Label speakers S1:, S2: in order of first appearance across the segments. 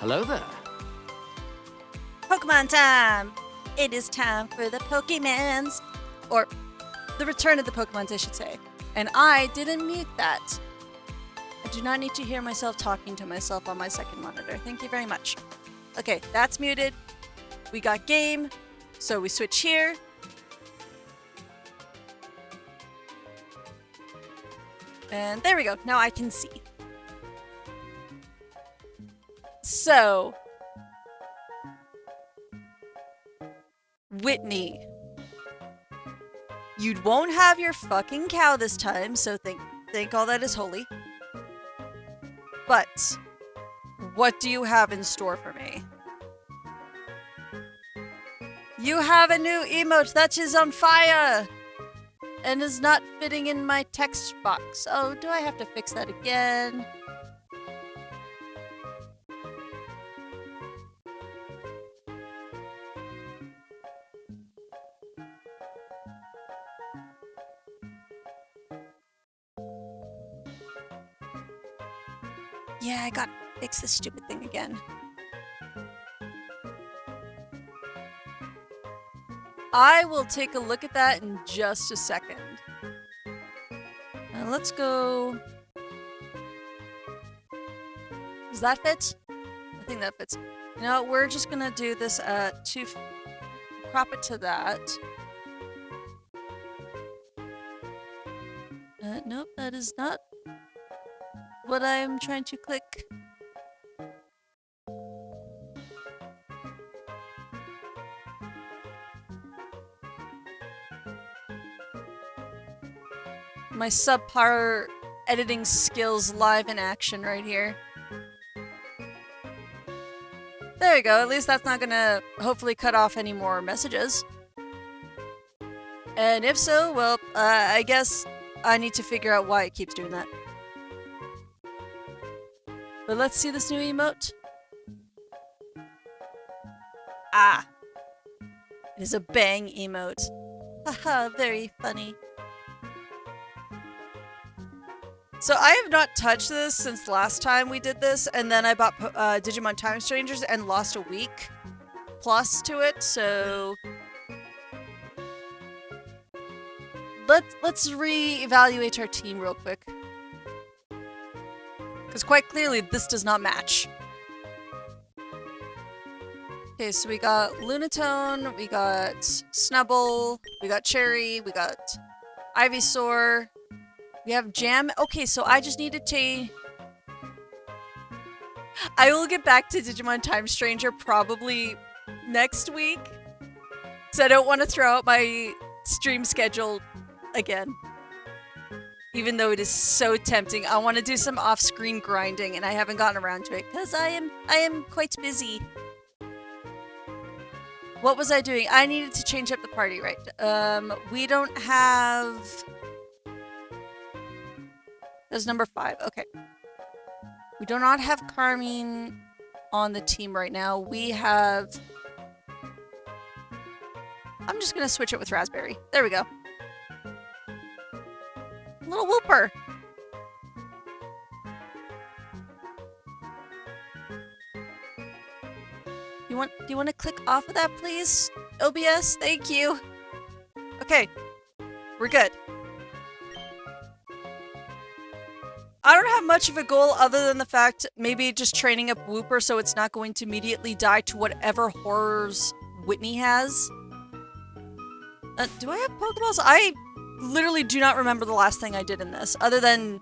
S1: Hello there.
S2: Pokemon time! It is time for the Pokemons. Or, the return of the Pokemons, I should say. And I didn't mute that. I do not need to hear myself talking to myself on my second monitor. Thank you very much. Okay, that's muted. We got game. So we switch here. And there we go. Now I can see. So, Whitney, you won't have your fucking cow this time, so thank all that is holy. But, what do you have in store for me? You have a new emote that is on fire! And is not fitting in my text box. Oh, do I have to fix that again? Yeah, I gotta fix this stupid thing again. I will take a look at that in just a second. Let's go... Does that fit? I think that fits. No, we're just gonna do this to crop it to that. Nope, that is not what I'm trying to click. My subpar editing skills live in action right here. There you go, at least that's not gonna hopefully cut off any more messages. And if so, well, I guess I need to figure out why it keeps doing that. But let's see this new emote. Ah! It is a bang emote. Haha, very funny. So I have not touched this since last time we did this, and then I bought Digimon Time Strangers and lost a week plus to it, so... Let's re-evaluate our team real quick. Because quite clearly, this does not match. Okay, so we got Lunatone, we got Snubble, we got Cherry, we got Ivysaur, we have Jam. Okay, so I just needed to... I will get back to Digimon Time Stranger probably next week. So I don't want to throw out my stream schedule again. Even though it is so tempting. I want to do some off-screen grinding and I haven't gotten around to it because I am quite busy. What was I doing? I needed to change up the party, right? We don't have... That's number 5. Okay. We do not have Carmine on the team right now. We have... I'm just going to switch it with Raspberry. There we go. Little Whooper. Do you want to click off of that, please? OBS, thank you. Okay. We're good. I don't have much of a goal other than the fact maybe just training up Whooper so it's not going to immediately die to whatever horrors Whitney has. Do I have Pokeballs? I literally do not remember the last thing I did in this, other than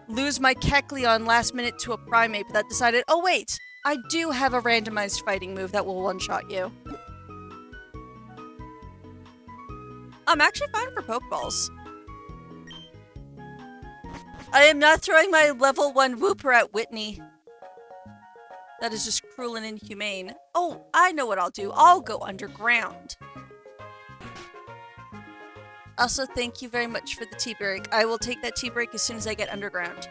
S2: lose my Kecleon last minute to a Primate, but that decided, oh wait, I do have a randomized fighting move that will one-shot you. I'm actually fine for Pokeballs. I am not throwing my level 1 Whooper at Whitney. That is just cruel and inhumane. Oh, I know what I'll do. I'll go underground. Also, thank you very much for the tea break. I will take that tea break as soon as I get underground.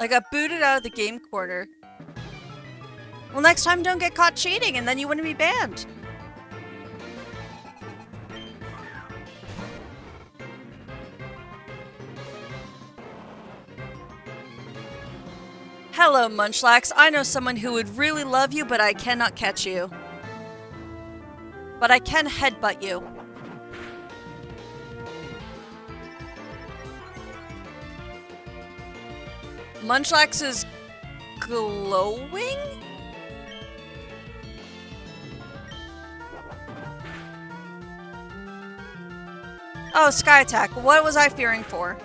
S2: I got booted out of the game corner. Well, next time don't get caught cheating and then you wouldn't be banned. Hello, Munchlax. I know someone who would really love you, but I cannot catch you. But I can headbutt you. Munchlax is glowing? Oh, Sky Attack. What was I fearing for?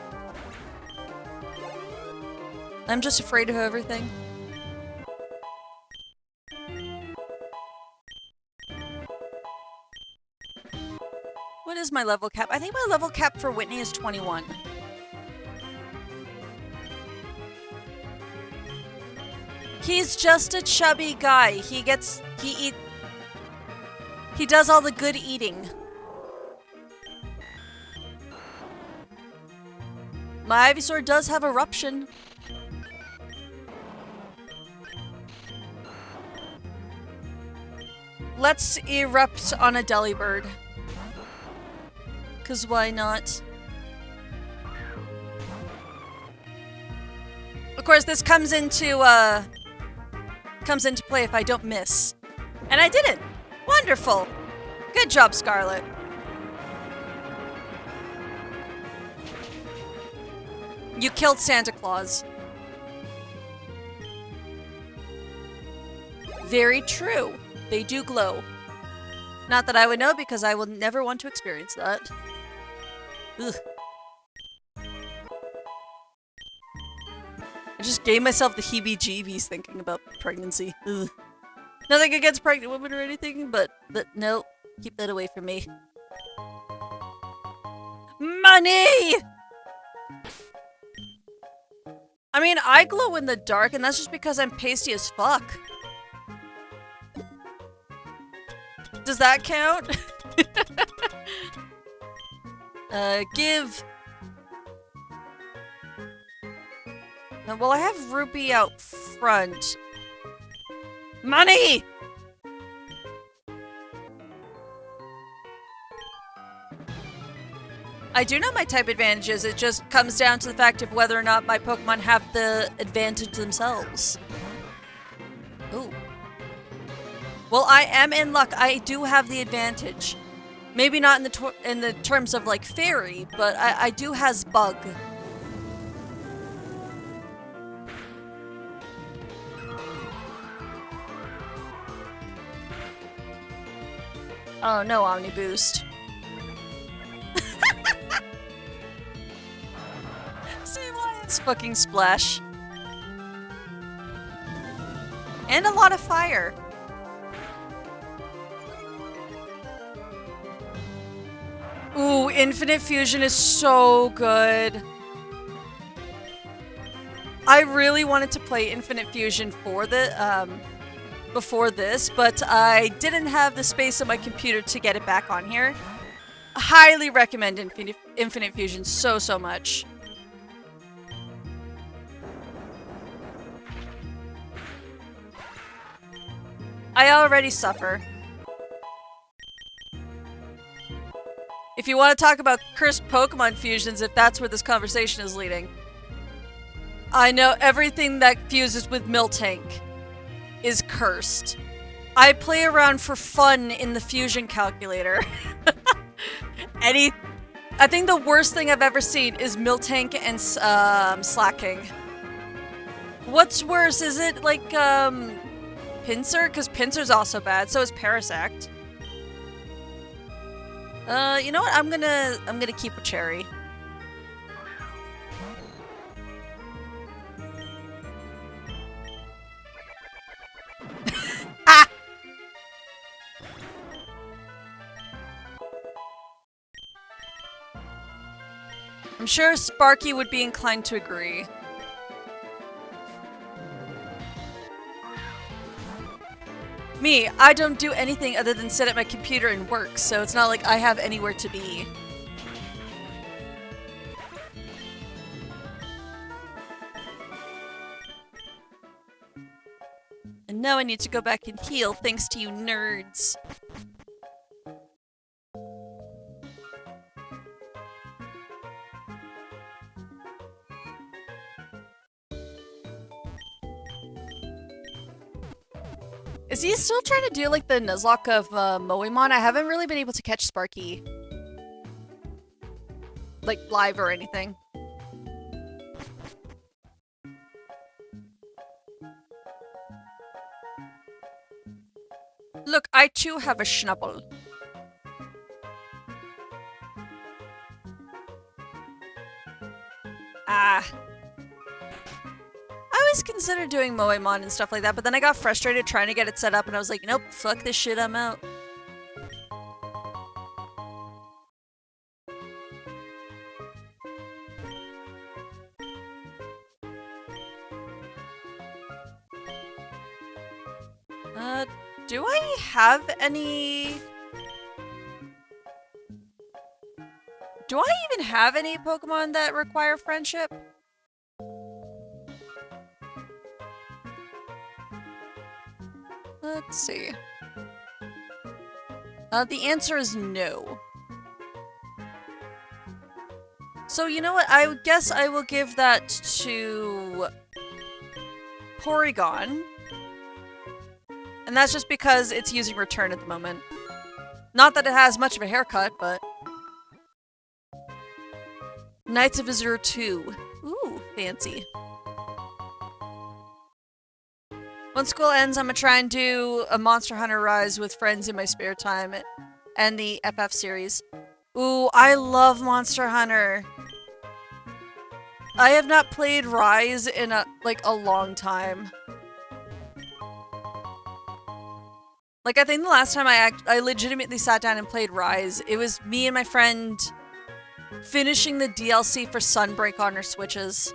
S2: I'm just afraid of everything. What is my level cap? I think my level cap for Whitney is 21. He's just a chubby guy. He does all the good eating. My Ivysaur does have eruption. Let's erupt on a Delibird. 'Cause why not? Of course, this comes into play if I don't miss. And I didn't! Wonderful! Good job, Scarlet. You killed Santa Claus. Very true. They do glow. Not that I would know, because I will never want to experience that. Ugh. I just gave myself the heebie-jeebies thinking about pregnancy. Ugh. Nothing against pregnant women or anything, but no, keep that away from me. Money! I mean, I glow in the dark, and that's just because I'm pasty as fuck. Does that count? Give... No, well, I have Ruby out front. Money! I do know my type advantages, it just comes down to the fact of whether or not my Pokemon have the advantage themselves. Ooh. Well, I am in luck. I do have the advantage. Maybe not in the terms of, like, Fairy, but I do has Bug. Oh, no Omni Boost. Same Lions fucking splash. And a lot of fire. Ooh, Infinite Fusion is so good. I really wanted to play Infinite Fusion for the, before this, but I didn't have the space on my computer to get it back on here. Highly recommend Infinite Fusion so much. I already suffer. If you want to talk about cursed Pokemon fusions, if that's where this conversation is leading. I know everything that fuses with Miltank is cursed. I play around for fun in the fusion calculator. I think the worst thing I've ever seen is Miltank and Slacking. What's worse? Is it like Pinsir? Because Pinsir's also bad. So is Parasect. You know what? I'm gonna keep a cherry. Ah! I'm sure Sparky would be inclined to agree. Me, I don't do anything other than sit at my computer and work, so it's not like I have anywhere to be. And now I need to go back and heal thanks to you nerds. Is he still trying to do like the Nuzlocke of Moemon? I haven't really been able to catch Sparky. Like live or anything. Look, I too have a schnapple. Ah. I always considered doing Moemon and stuff like that, but then I got frustrated trying to get it set up and I was like, nope, fuck this shit, I'm out. Do I have any... Do I even have any Pokemon that require friendship? Let's see. The answer is no. So you know what? I guess I will give that to Porygon. And that's just because it's using return at the moment. Not that it has much of a haircut, but... Knights of Azure 2. Ooh, fancy. When school ends, I'm gonna try and do a Monster Hunter Rise with friends in my spare time. And the FF series. Ooh, I love Monster Hunter. I have not played Rise in a long time. Like, I think the last time I legitimately sat down and played Rise, it was me and my friend finishing the DLC for Sunbreak on our Switches.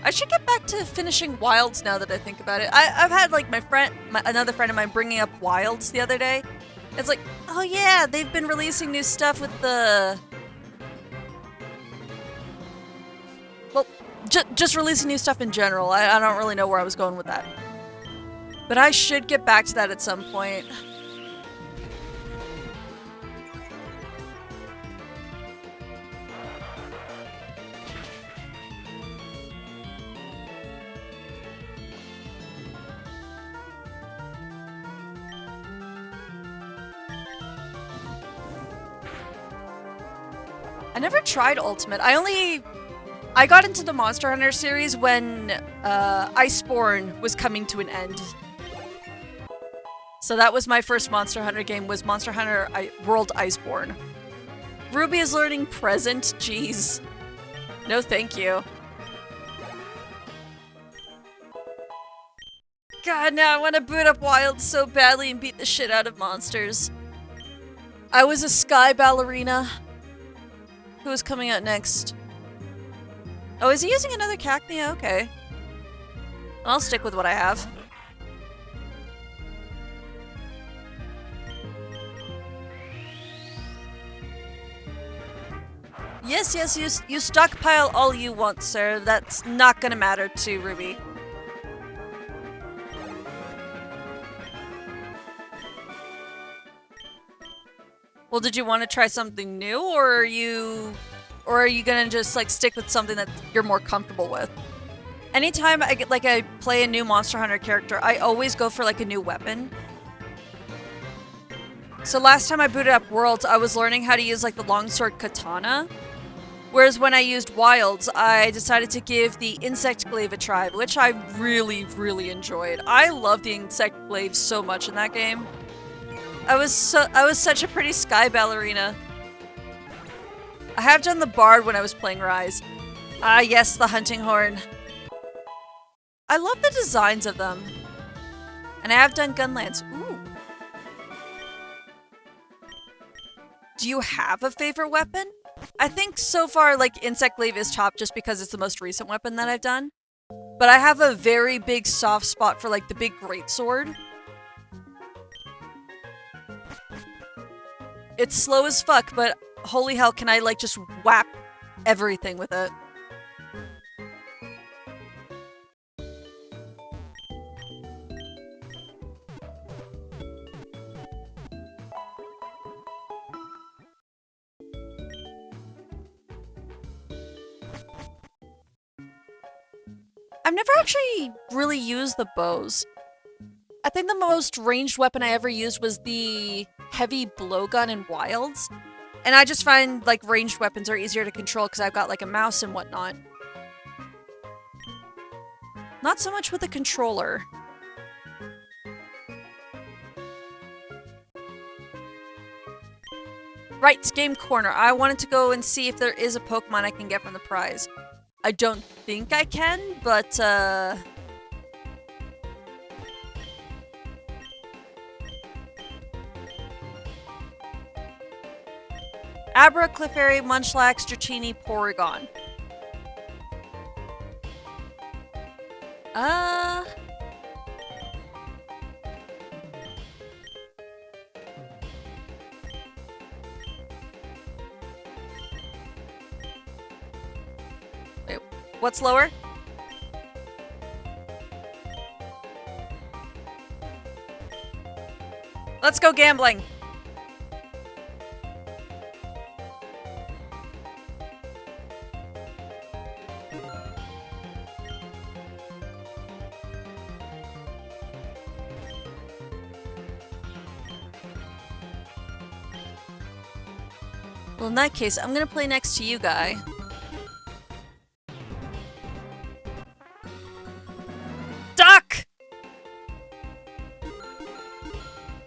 S2: I should get back to finishing Wilds now that I think about it. I've had, like, another friend of mine bringing up Wilds the other day. It's like, oh yeah, they've been releasing new stuff with the... Well, just releasing new stuff in general. I don't really know where I was going with that. But I should get back to that at some point. I never tried Ultimate. I got into the Monster Hunter series when Iceborne was coming to an end. So that was my first Monster Hunter game, was Monster Hunter World Iceborne. Ruby is learning present? Jeez. No thank you. God, now I want to boot up Wild so badly and beat the shit out of monsters. I was a Sky Ballerina. Who is coming out next? Oh, is he using another Cacnea? Okay. I'll stick with what I have. Yes, you stockpile all you want, sir. That's not gonna matter to Ruby. Well, did you want to try something new, or are you gonna just like stick with something that you're more comfortable with? Anytime I play a new Monster Hunter character, I always go for like a new weapon. So last time I booted up Worlds, I was learning how to use like the longsword katana. Whereas when I used Wilds, I decided to give the Insect Glaive a try, which I really, really enjoyed. I love the Insect Glaive so much in that game. I was such a pretty Sky Ballerina. I have done the Bard when I was playing Rise. Ah yes, the Hunting Horn. I love the designs of them. And I have done Gunlance. Ooh. Do you have a favorite weapon? I think so far, like, Insect Glaive is top just because it's the most recent weapon that I've done. But I have a very big soft spot for, like, the big greatsword. It's slow as fuck, but holy hell, can I, like, just whap everything with it. I've never actually really used the bows. I think the most ranged weapon I ever used was the heavy blowgun in Wilds. And I just find, like, ranged weapons are easier to control because I've got, like, a mouse and whatnot. Not so much with the controller. Right, game corner. I wanted to go and see if there is a Pokemon I can get from the prize. I don't think I can, but, Abra, Clefairy, Munchlax, Dratini, Porygon. Wait, what's lower? Let's go gambling. Well, in that case, I'm gonna play next to you, guy. Duck!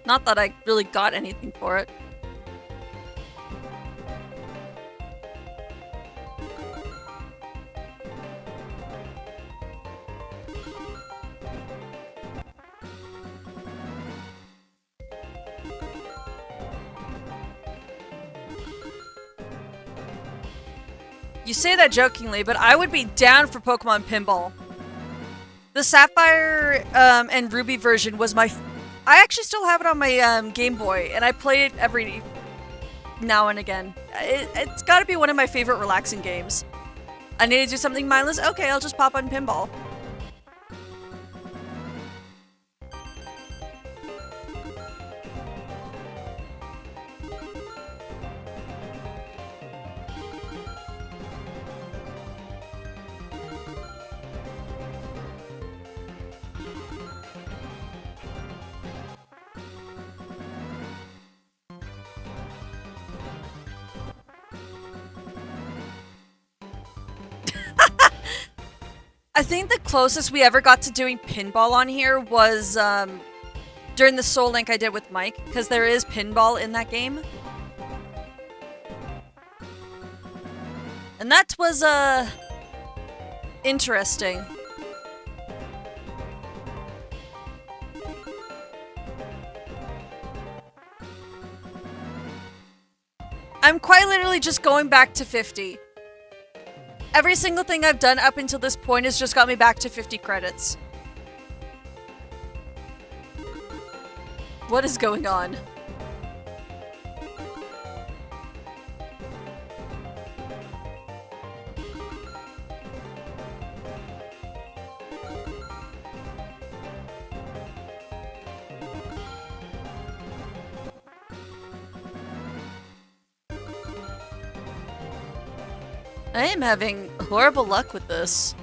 S2: Not that I really got anything for it. You say that jokingly, but I would be down for Pokemon Pinball. The Sapphire and Ruby version was my... I actually still have it on my Game Boy, and I play it every now and again. It's gotta be one of my favorite relaxing games. I need to do something mindless? Okay, I'll just pop on Pinball. I think the closest we ever got to doing pinball on here was during the Soul Link I did with Mike, because there is pinball in that game. And that was interesting. I'm quite literally just going back to 50. Every single thing I've done up until this point has just got me back to 50 credits. What is going on? I am having horrible luck with this.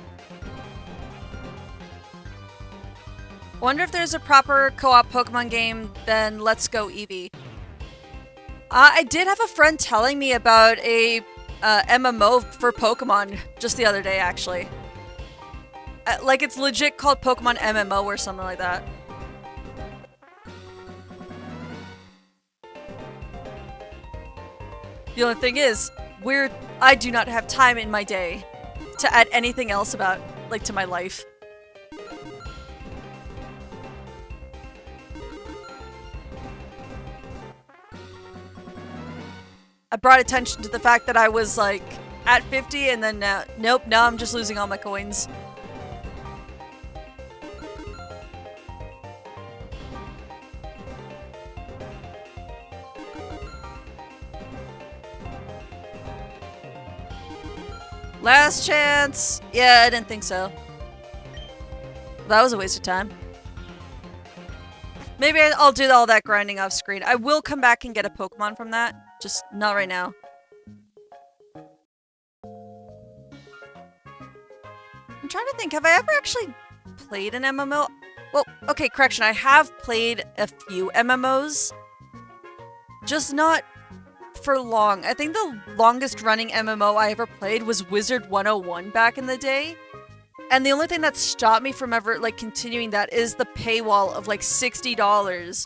S2: Wonder if there's a proper co-op Pokemon game, then Let's Go Eevee. I did have a friend telling me about a MMO for Pokemon just the other day, actually. Like, it's legit called Pokemon MMO or something like that. The only thing is, I do not have time in my day to add anything else to my life. I brought attention to the fact that I was, like, at 50 and then nope, now I'm just losing all my coins. Last chance! Yeah, I didn't think so. That was a waste of time. Maybe I'll do all that grinding off screen. I will come back and get a Pokemon from that. Just not right now. I'm trying to think, have I ever actually played an MMO? Well, okay, correction, I have played a few MMOs. Just not for long. I think the longest running MMO I ever played was Wizard 101 back in the day. And the only thing that stopped me from ever, like, continuing that is the paywall of, like, $60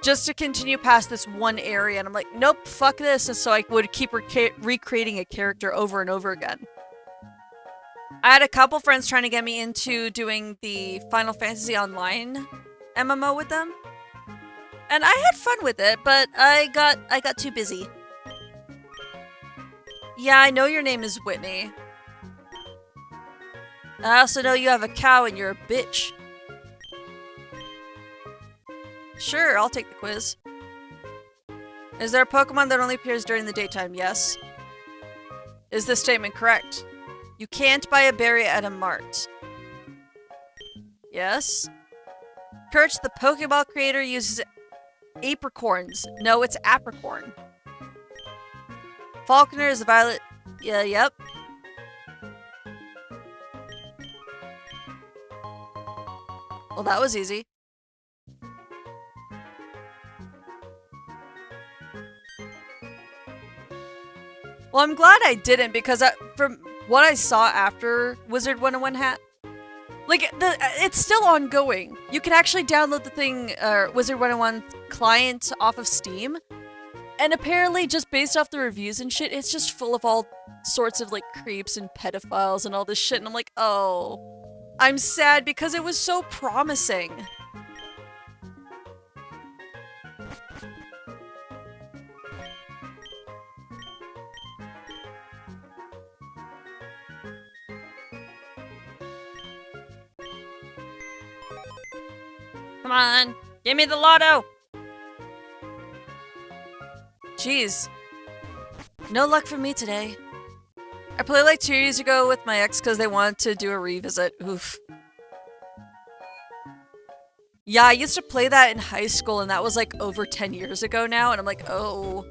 S2: just to continue past this one area. And I'm like, nope, fuck this. And so I would keep recreating a character over and over again. I had a couple friends trying to get me into doing the Final Fantasy Online MMO with them. And I had fun with it, but I got too busy. Yeah, I know your name is Whitney. I also know you have a cow and you're a bitch. Sure, I'll take the quiz. Is there a Pokemon that only appears during the daytime? Yes. Is this statement correct? You can't buy a berry at a mart. Yes. Kirch, the Pokeball creator, uses apricorns. No, it's apricorn. Falconer is a violet. Yeah, yep. Well, that was easy. Well, I'm glad I didn't because from what I saw after Wizard 101 hat, like, it's still ongoing. You can actually download the thing, Wizard 101 client off of Steam. And apparently, just based off the reviews and shit, it's just full of all sorts of, like, creeps and pedophiles and all this shit. And I'm like, oh, I'm sad because it was so promising. Come on, give me the lotto! Jeez. No luck for me today. I played like 2 years ago with my ex because they wanted to do a revisit. Oof. Yeah, I used to play that in high school and that was like over 10 years ago now, and I'm like, oh.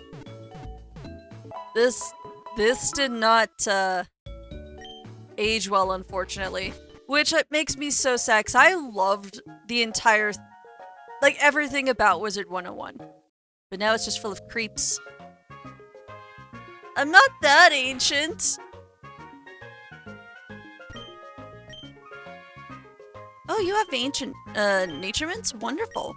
S2: This did not age well, unfortunately. Which makes me so sad because I loved the entire, like, everything about Wizard 101. But now it's just full of creeps. I'm not that ancient. Oh, you have ancient nature mints? Wonderful.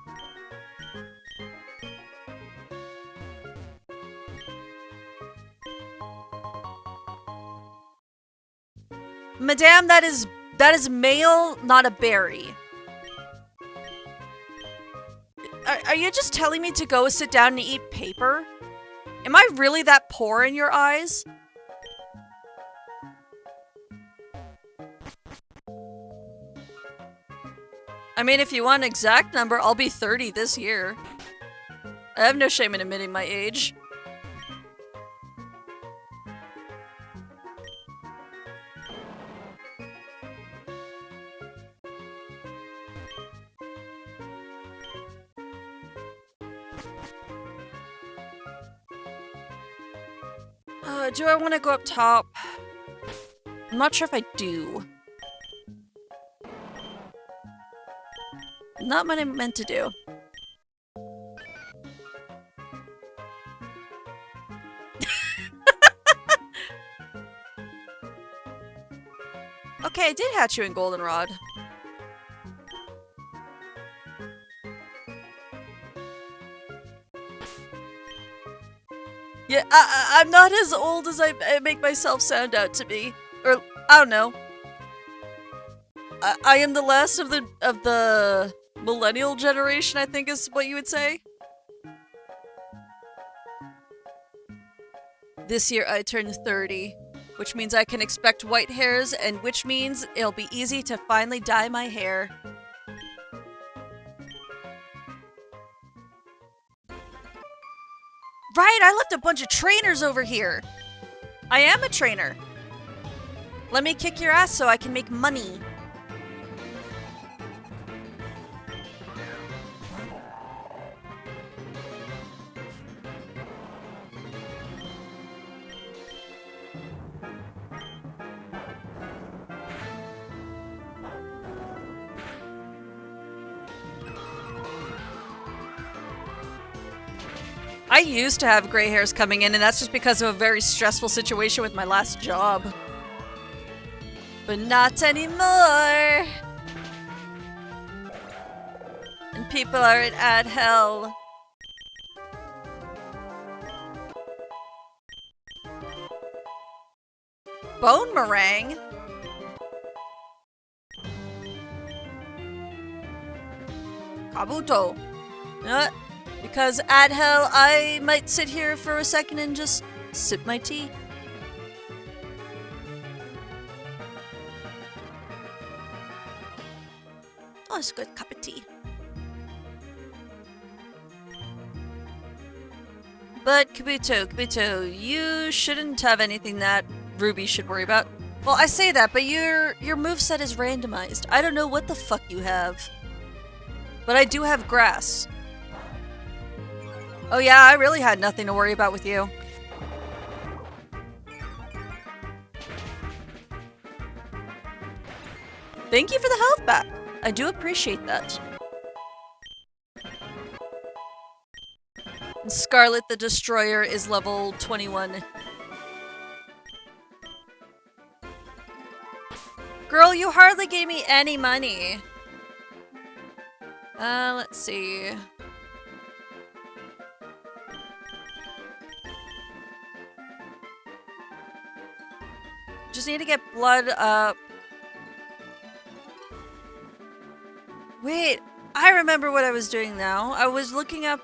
S2: Madame, that is mail, not a berry. Are you just telling me to go sit down and eat paper? Am I really that poor in your eyes? I mean, if you want an exact number, I'll be 30 this year. I have no shame in admitting my age. Do I want to go up top? I'm not sure if I do. Not what I meant to do. Okay, I did hatch you in Goldenrod. Yeah, I'm not as old as I make myself sound out to be. Or, I don't know. I am the last of the millennial generation, I think is what you would say. This year I turn 30, which means I can expect white hairs, and which means it'll be easy to finally dye my hair. Right, I left a bunch of trainers over here. I am a trainer. Let me kick your ass so I can make money. I used to have gray hairs coming in, and that's just because of a very stressful situation with my last job. But not anymore. And people are in ad hell. Bone meringue? Kabuto. Because ad hell, I might sit here for a second and just sip my tea. Oh, it's a good cup of tea. But Kabuto, you shouldn't have anything that Ruby should worry about. Well, I say that, but your moveset is randomized. I don't know what the fuck you have. But I do have grass. Oh yeah, I really had nothing to worry about with you. Thank you for the health back. I do appreciate that. And Scarlet the Destroyer is level 21. Girl, you hardly gave me any money. Let's see. Just need to get blood up. Wait, I remember what I was doing now. I was looking up,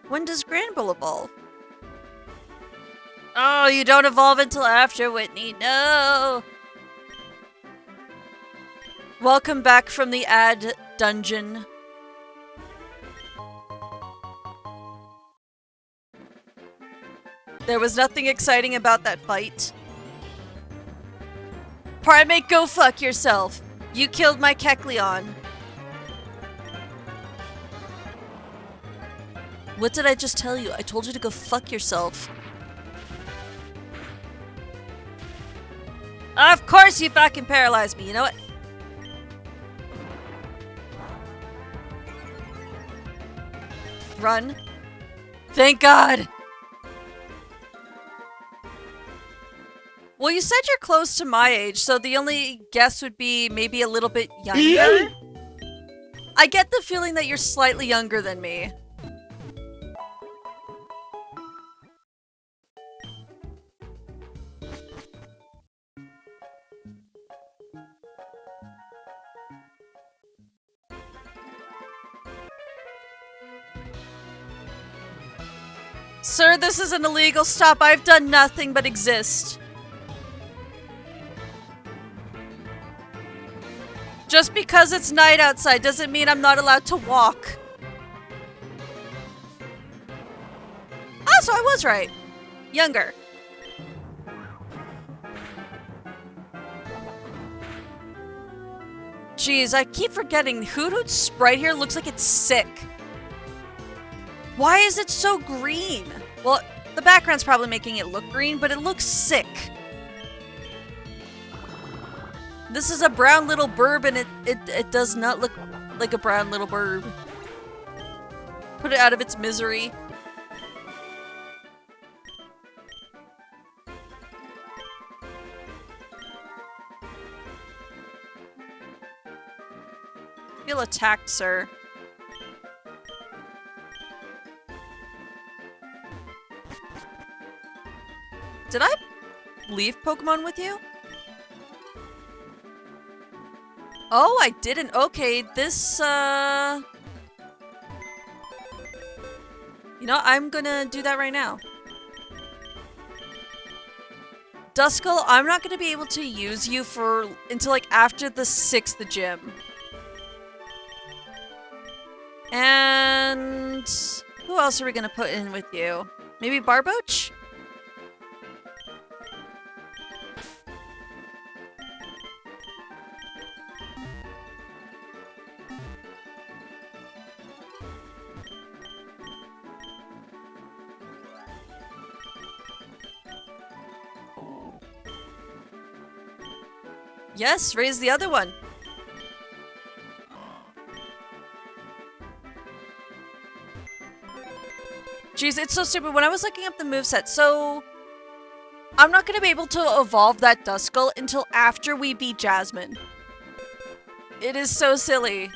S2: when does Granbull evolve? Oh, you don't evolve until after, Whitney. No! Welcome back from the ad dungeon. There was nothing exciting about that fight. Primate, go fuck yourself. You killed my Kecleon. What did I just tell you? I told you to go fuck yourself. Of course you fucking paralyzed me, you know what? Run. Thank God! Well, you said you're close to my age, so the only guess would be maybe a little bit younger. I get the feeling that you're slightly younger than me. Sir, this is an illegal stop. I've done nothing but exist. Just because it's night outside doesn't mean I'm not allowed to walk. Oh, so I was right. Younger. Jeez, I keep forgetting. Hoothoot's sprite here looks like it's sick. Why is it so green? Well, the background's probably making it look green, but it looks sick. This is a brown little burb, and it does not look like a brown little burb. Put it out of its misery. Feel attacked, sir. Did I leave Pokemon with you? Oh, I didn't. Okay, this, You know, I'm gonna do that right now. Duskull, I'm not gonna be able to use you until like after the 6th gym. And who else are we gonna put in with you? Maybe Barboach? Yes, raise the other one. Jeez, it's so stupid. When I was looking up the moveset, so I'm not going to be able to evolve that Duskull until after we beat Jasmine. It is so silly.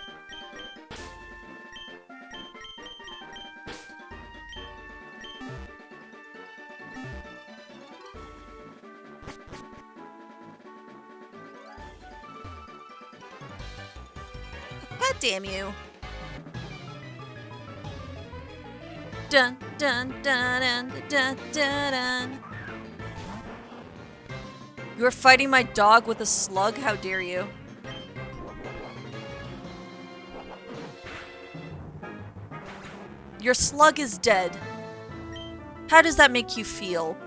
S2: God damn you. Dun dun dun dun dun dun dun. You are fighting my dog with a slug? How dare you? Your slug is dead. How does that make you feel?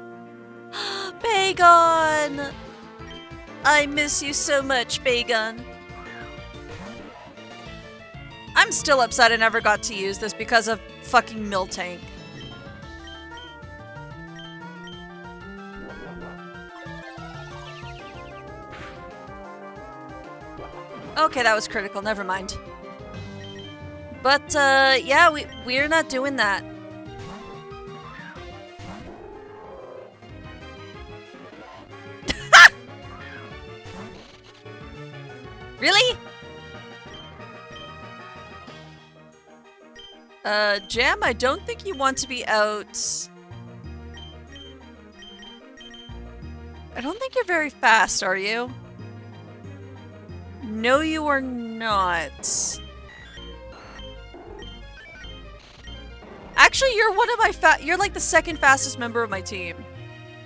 S2: Bagon! I miss you so much, Bagon. I'm still upset I never got to use this because of fucking Miltank. Okay, that was critical. Never mind. But, yeah, we're not doing that. Really? Jam, I don't think you want to be out. I don't think you're very fast, are you? No, you are not. Actually, you're one of my you're like the second fastest member of my team.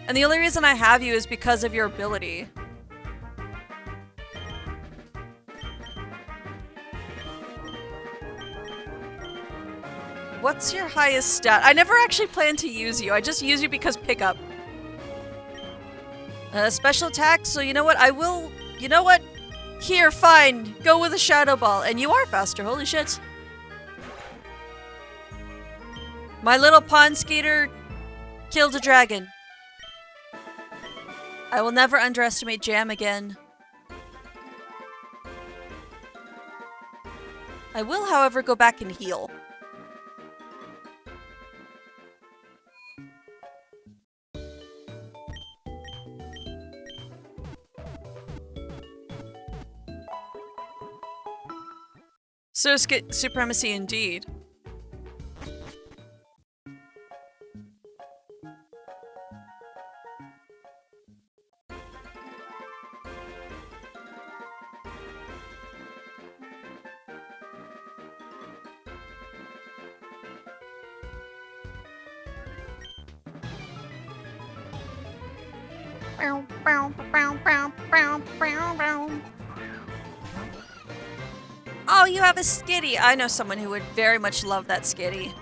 S2: And the only reason I have you is because of your ability. What's your highest stat? I never actually planned to use you. I just use you because pickup. Special attack, so you know what? I will... You know what? Here, fine. Go with a Shadow Ball. And you are faster, holy shit. My little pond skater killed a dragon. I will never underestimate Jam again. I will, however, go back and heal. So supremacy indeed. Oh, you have a skitty. I know someone who would very much love that skitty.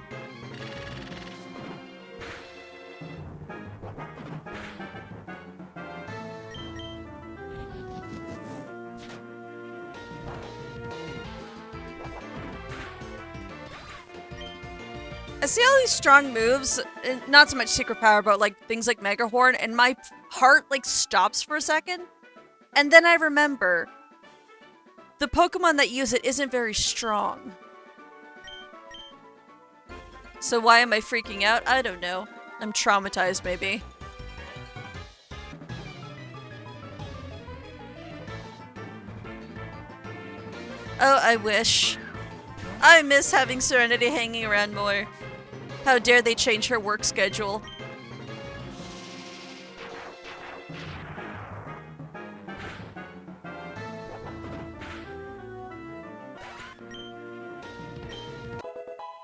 S2: I see all these strong moves, and not so much secret power, but like things like Mega Horn, and my heart like stops for a second, and then I remember the Pokemon that use it isn't very strong. So why am I freaking out? I don't know. I'm traumatized, maybe. Oh, I wish. I miss having Serenity hanging around more. How dare they change her work schedule.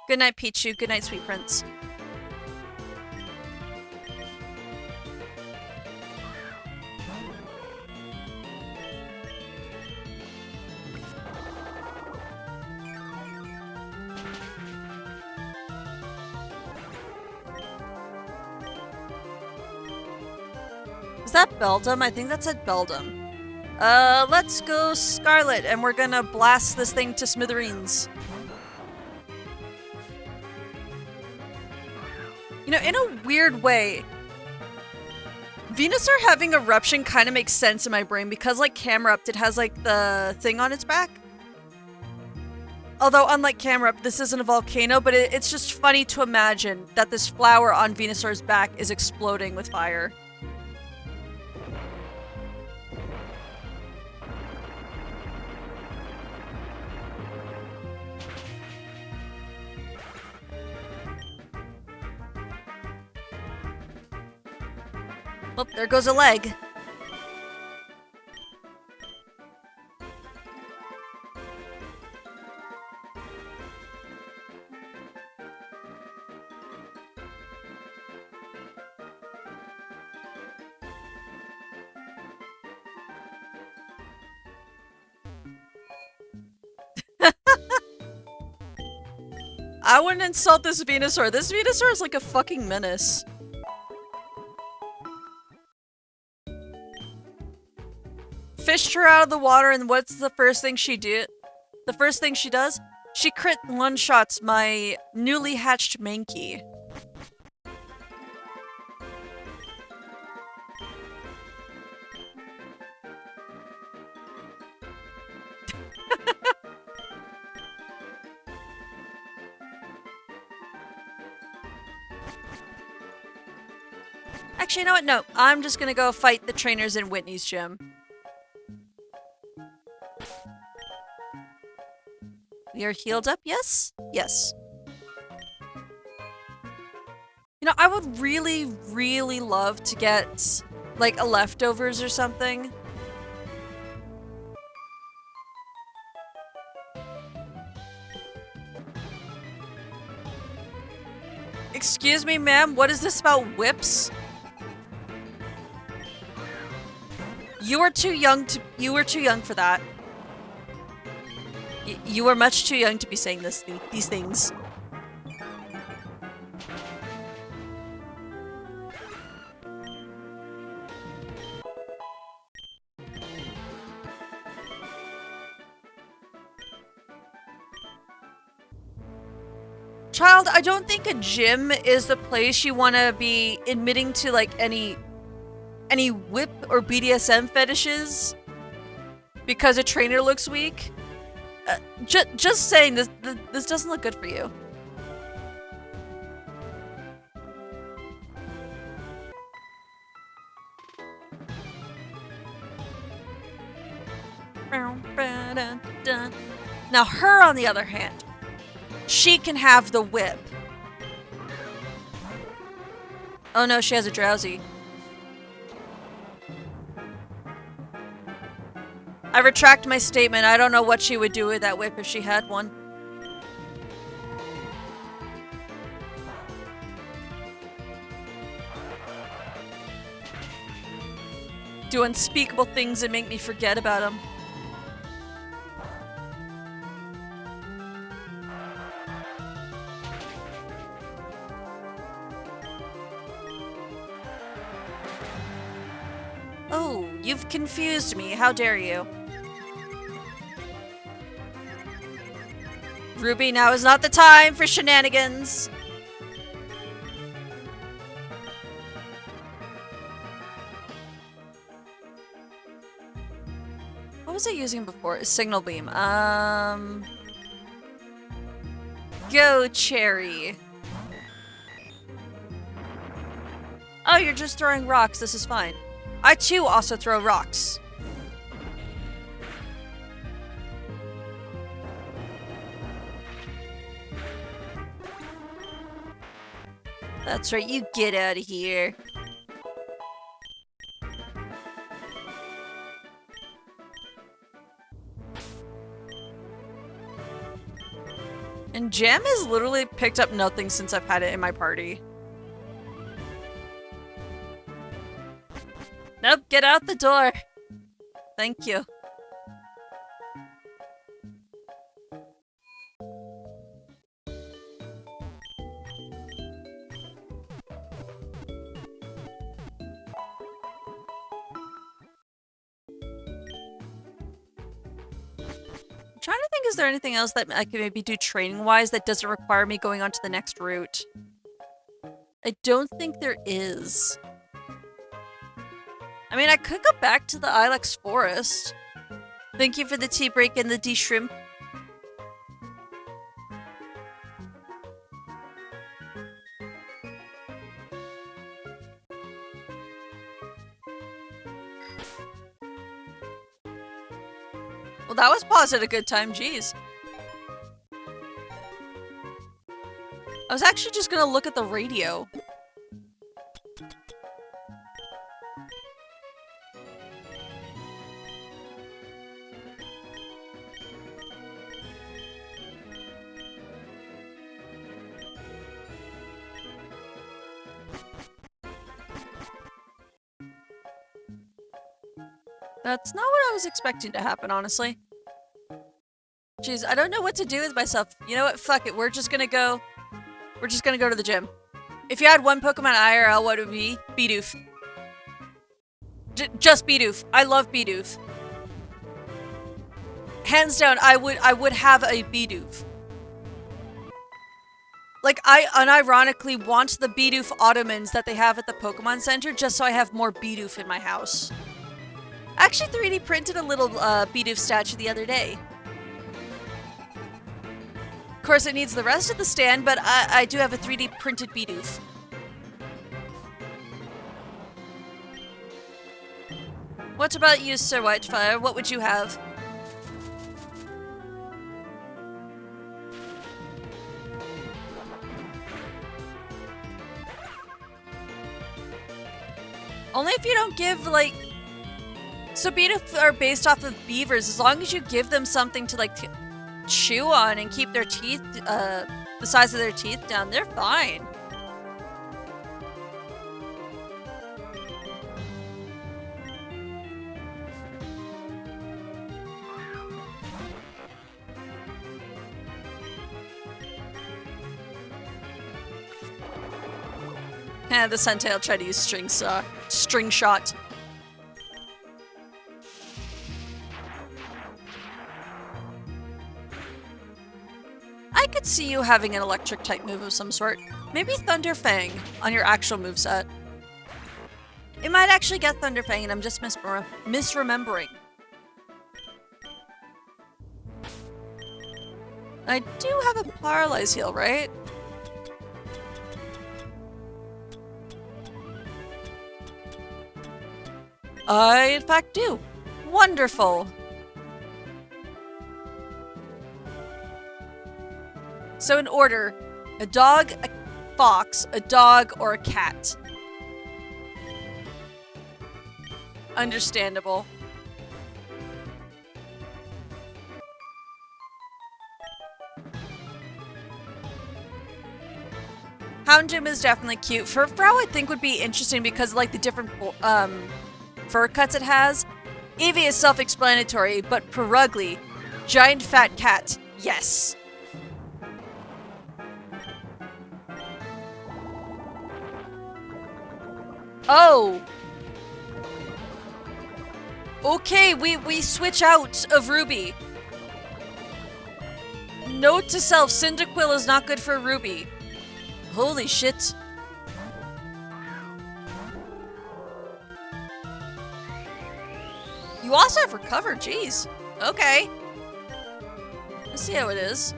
S2: Good night, Pichu. Good night, Sweet Prince. Is that Beldum? I think that said Beldum. Let's go Scarlet, and we're gonna blast this thing to smithereens. You know, in a weird way, Venusaur having Eruption kind of makes sense in my brain because, like, Camerupt, it has, like, the thing on its back. Although, unlike Camera, this isn't a volcano, but it's just funny to imagine that this flower on Venusaur's back is exploding with fire. Well, there goes a leg. I wouldn't insult this Venusaur. This Venusaur is like a fucking menace. Fished her out of the water, and what's the first thing she did? The first thing she does? She crit one-shots my newly hatched Mankey. Actually, you know what? No, I'm just gonna go fight the trainers in Whitney's gym. We are healed up, yes? Yes. You know, I would really, really love to get, like, a leftovers or something. Excuse me, ma'am, what is this about whips? You are too young for that. You are much too young to be saying these things. Child, I don't think a gym is the place you want to be admitting to, like, any whip or BDSM fetishes because a trainer looks weak. Just saying, this doesn't look good for you. Now her, on the other hand, she can have the whip. Oh no, she has a drowsy. I retract my statement. I don't know what she would do with that whip if she had one. Do unspeakable things that make me forget about them. Oh, you've confused me. How dare you? Ruby, now is not the time for shenanigans. What was I using before? Signal beam. Go, Cherry. Oh, you're just throwing rocks. This is fine. I too also throw rocks. That's right, you get out of here. And Jam has literally picked up nothing since I've had it in my party. Nope, get out the door. Thank you. I'm trying to think, is there anything else that I could maybe do training-wise that doesn't require me going on to the next route? I don't think there is. I mean, I could go back to the Ilex Forest. Thank you for the tea break and the D-shrimp. Well, that was paused at a good time, jeez. I was actually just gonna look at the radio. That's not what I was expecting to happen, honestly. Jeez, I don't know what to do with myself. You know what? Fuck it. We're just gonna go to the gym. If you had one Pokemon IRL, what would it be? Bidoof. Just Bidoof. I love Bidoof. Hands down, I would have a Bidoof. Like, I unironically want the Bidoof Ottomans that they have at the Pokemon Center just so I have more Bidoof in my house. I actually 3D printed a little Bidoof statue the other day. Of course, it needs the rest of the stand, but I do have a 3D printed Bidoof. What about you, Sir Whitefire? What would you have? Only if you don't give, like... So Bidoof are based off of beavers. As long as you give them something to, like, chew on and keep their teeth, the size of their teeth down, they're fine. The Sentale tried to use string shot. I could see you having an electric type move of some sort. Maybe Thunder Fang on your actual moveset. It might actually get Thunder Fang and I'm just misremembering. I do have a Paralyze Heal, right? I, in fact, do. Wonderful. So in order, a dog, a fox, a dog, or a cat. Understandable. Houndoom is definitely cute. Furfrou, I think, would be interesting because, like, the different fur cuts it has. Eevee is self-explanatory, but Perugly, giant fat cat, yes. Oh. Okay, we switch out of Ruby. Note to self, Cyndaquil is not good for Ruby. Holy shit. You also have Recover, jeez. Okay. Let's see how it is.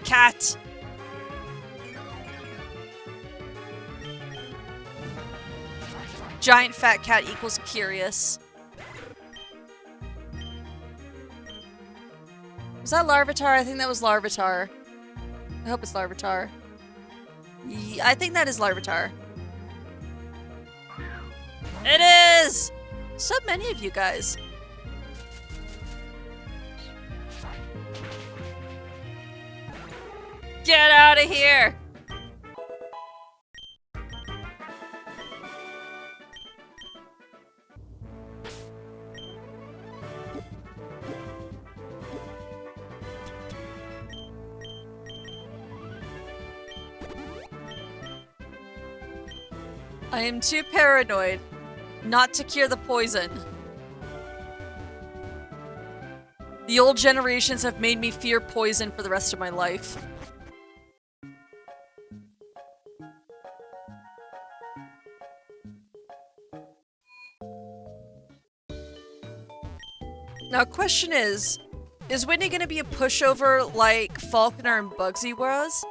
S2: Cat. Giant fat cat equals curious. Was that Larvitar? I think that was Larvitar. I hope it's Larvitar. Yeah, I think that is Larvitar. It is! So many of you guys. Get out of here! I am too paranoid not to cure the poison. The old generations have made me fear poison for the rest of my life. Now, question is Whitney gonna be a pushover like Falconer and Bugsy was?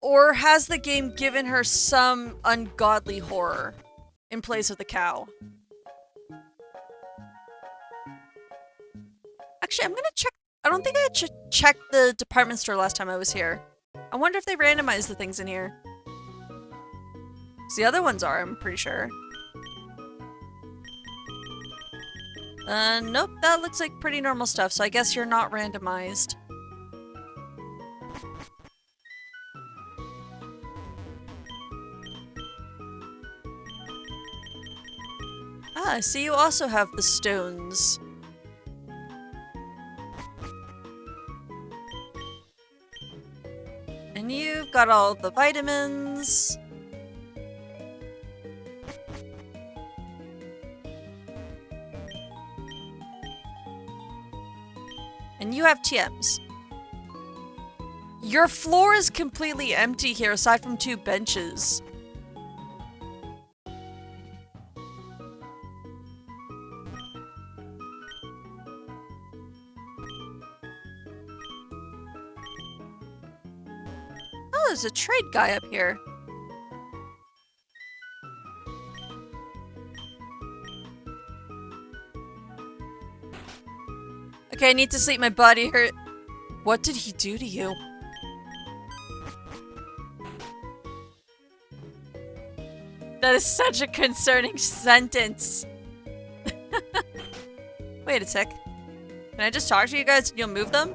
S2: Or has the game given her some ungodly horror in place of the cow? Actually, I'm gonna check. I don't think I checked the department store last time I was here. I wonder if they randomized the things in here. 'Cause the other ones are, I'm pretty sure. Nope, that looks like pretty normal stuff, so I guess you're not randomized. Ah, I see you also have the stones. And you've got all the vitamins. And you have TMs. Your floor is completely empty here aside from 2 benches. Oh, there's a trade guy up here. Okay, I need to sleep. My body hurt. What did he do to you? That is such a concerning sentence. Wait a sec. Can I just talk to you guys and you'll move them?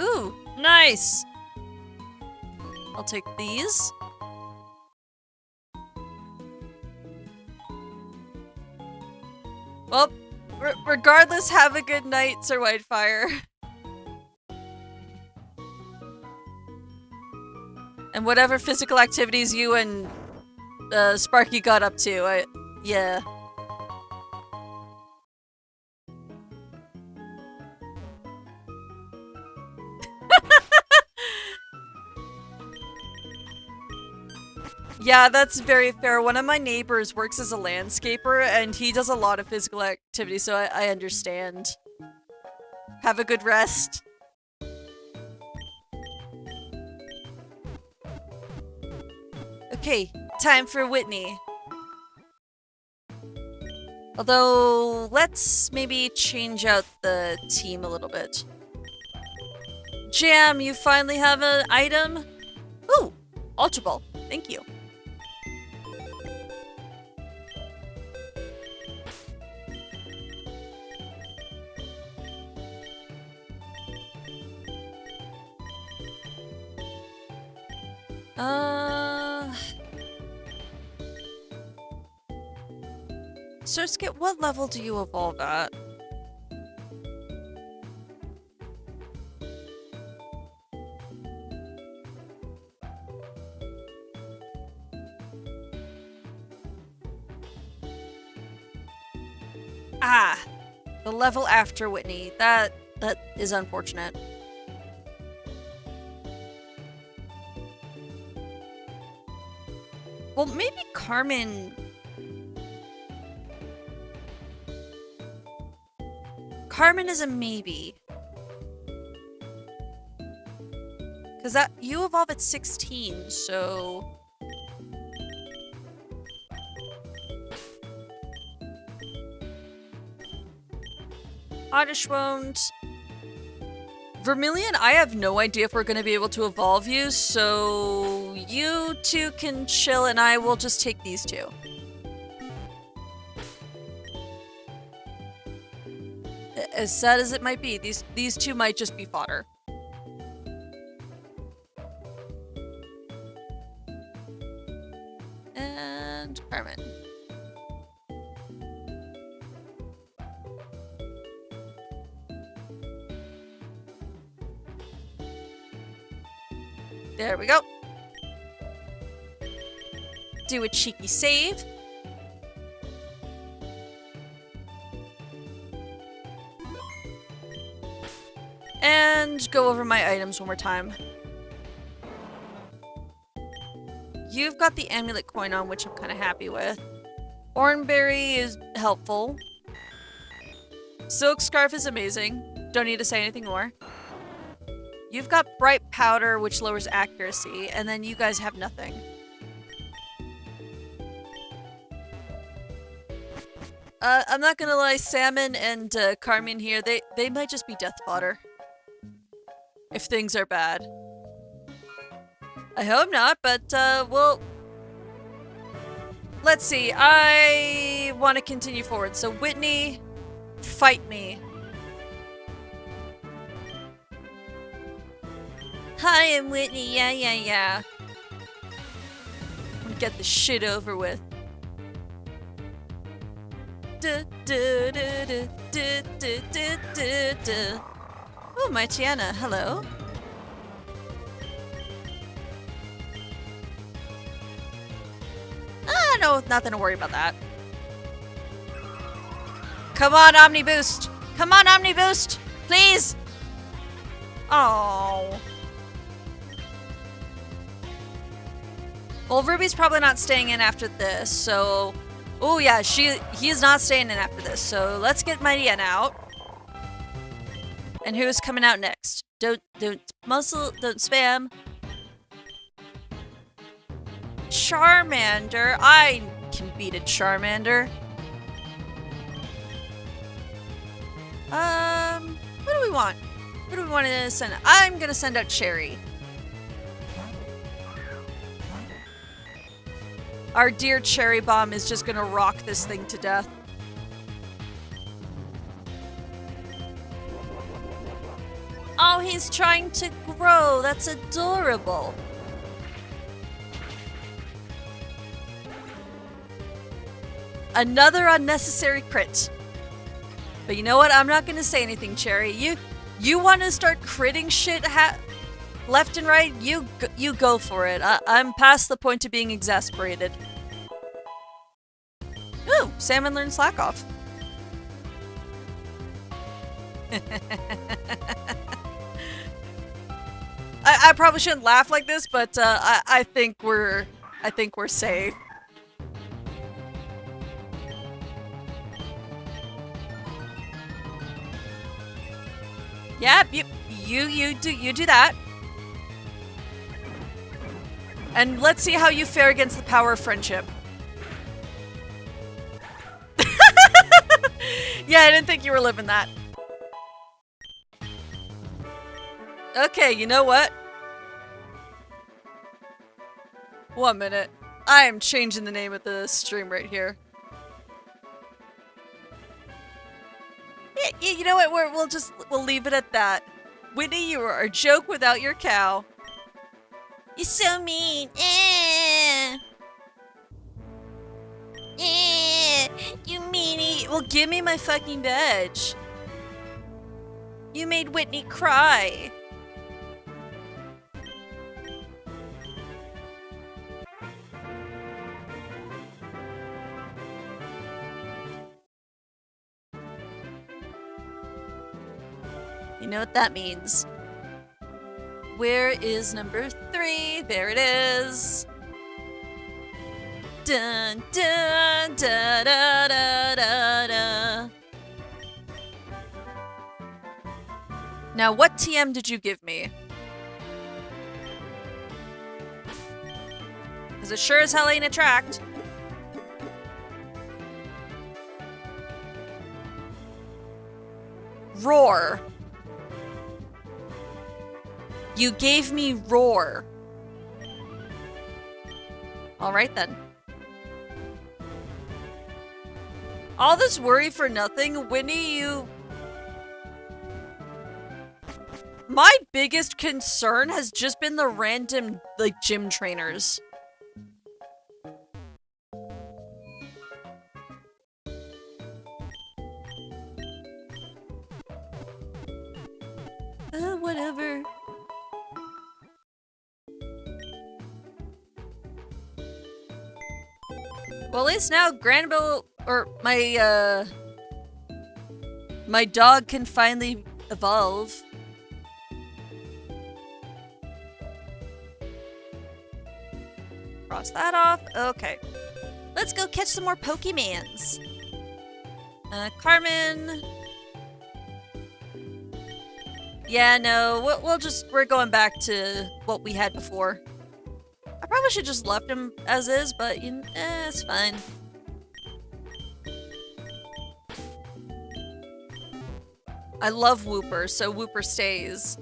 S2: Ooh, nice! I'll take these. Well, regardless, have a good night, Sir Whitefire. And whatever physical activities you and Sparky got up to, yeah. Yeah, that's very fair. One of my neighbors works as a landscaper, and he does a lot of physical activity, so I understand. Have a good rest. Okay, time for Whitney. Although, let's maybe change out the team a little bit. Jam, you finally have an item? Ooh, Ultra Ball. Thank you. Surskit, what level do you evolve at? Ah, the level after Whitney. That is unfortunate. Well, maybe Carmen... Carmen is a maybe. Because that you evolve at 16, so... Oddish won't. Vermilion, I have no idea if we're going to be able to evolve you, so you two can chill and I will just take these two. As sad as it might be, these two might just be fodder. And Carmen. There we go. Do a cheeky save. And go over my items one more time. You've got the amulet coin on, which I'm kind of happy with. Oranberry is helpful. Silk scarf is amazing. Don't need to say anything more. You've got bright powder, which lowers accuracy, and then you guys have nothing. I'm not gonna lie, Salmon and Carmen here, they might just be death fodder. If things are bad. I hope not, but well... Let's see, I want to continue forward. So Whitney, fight me. Hi, I'm Whitney, yeah. I'm gonna get this shit over with. Oh, my Tiana, hello. Ah, no, nothing to worry about that. Come on, Omni Boost! Come on, Omni Boost! Please! Oh. Well, Ruby's probably not staying in after this, so... Oh yeah, he's not staying in after this, so let's get Mighty-N out. And who's coming out next? Don't spam. Charmander. I can beat a Charmander. What do we want? What do we want to send? I'm gonna send out Cherry. Our dear Cherry Bomb is just gonna rock this thing to death. Oh, he's trying to grow. That's adorable. Another unnecessary crit. But you know what? I'm not gonna say anything, Cherry. You want to start critting shit left and right? You go for it. I'm past the point of being exasperated. Ooh, Salmon learned Slack Off. I probably shouldn't laugh like this, but I think we're safe. Yep, you do that. And let's see how you fare against the power of friendship. Yeah, I didn't think you were living that. Okay, you know what? 1 minute. I am changing the name of the stream right here. Yeah, you know what? We'll leave it at that. Whitney, you are a joke without your cow. You're so mean. You meanie. Well, give me my fucking badge. You made Whitney cry. You know what that means. Where is number 3? There it is. Dun dun da da da da da. Now, what TM did you give me? Because it sure as hell ain't attract. Roar. You gave me Roar. Alright then. All this worry for nothing, Whitney, you... My biggest concern has just been the random, like, gym trainers. Whatever. Well, at least now Granville, or my dog can finally evolve. Cross that off. Okay. Let's go catch some more Pokemans. Carmen. Yeah, no, we're going back to what we had before. I probably should just left him as is, but it's fine. I love Whooper, so Whooper stays.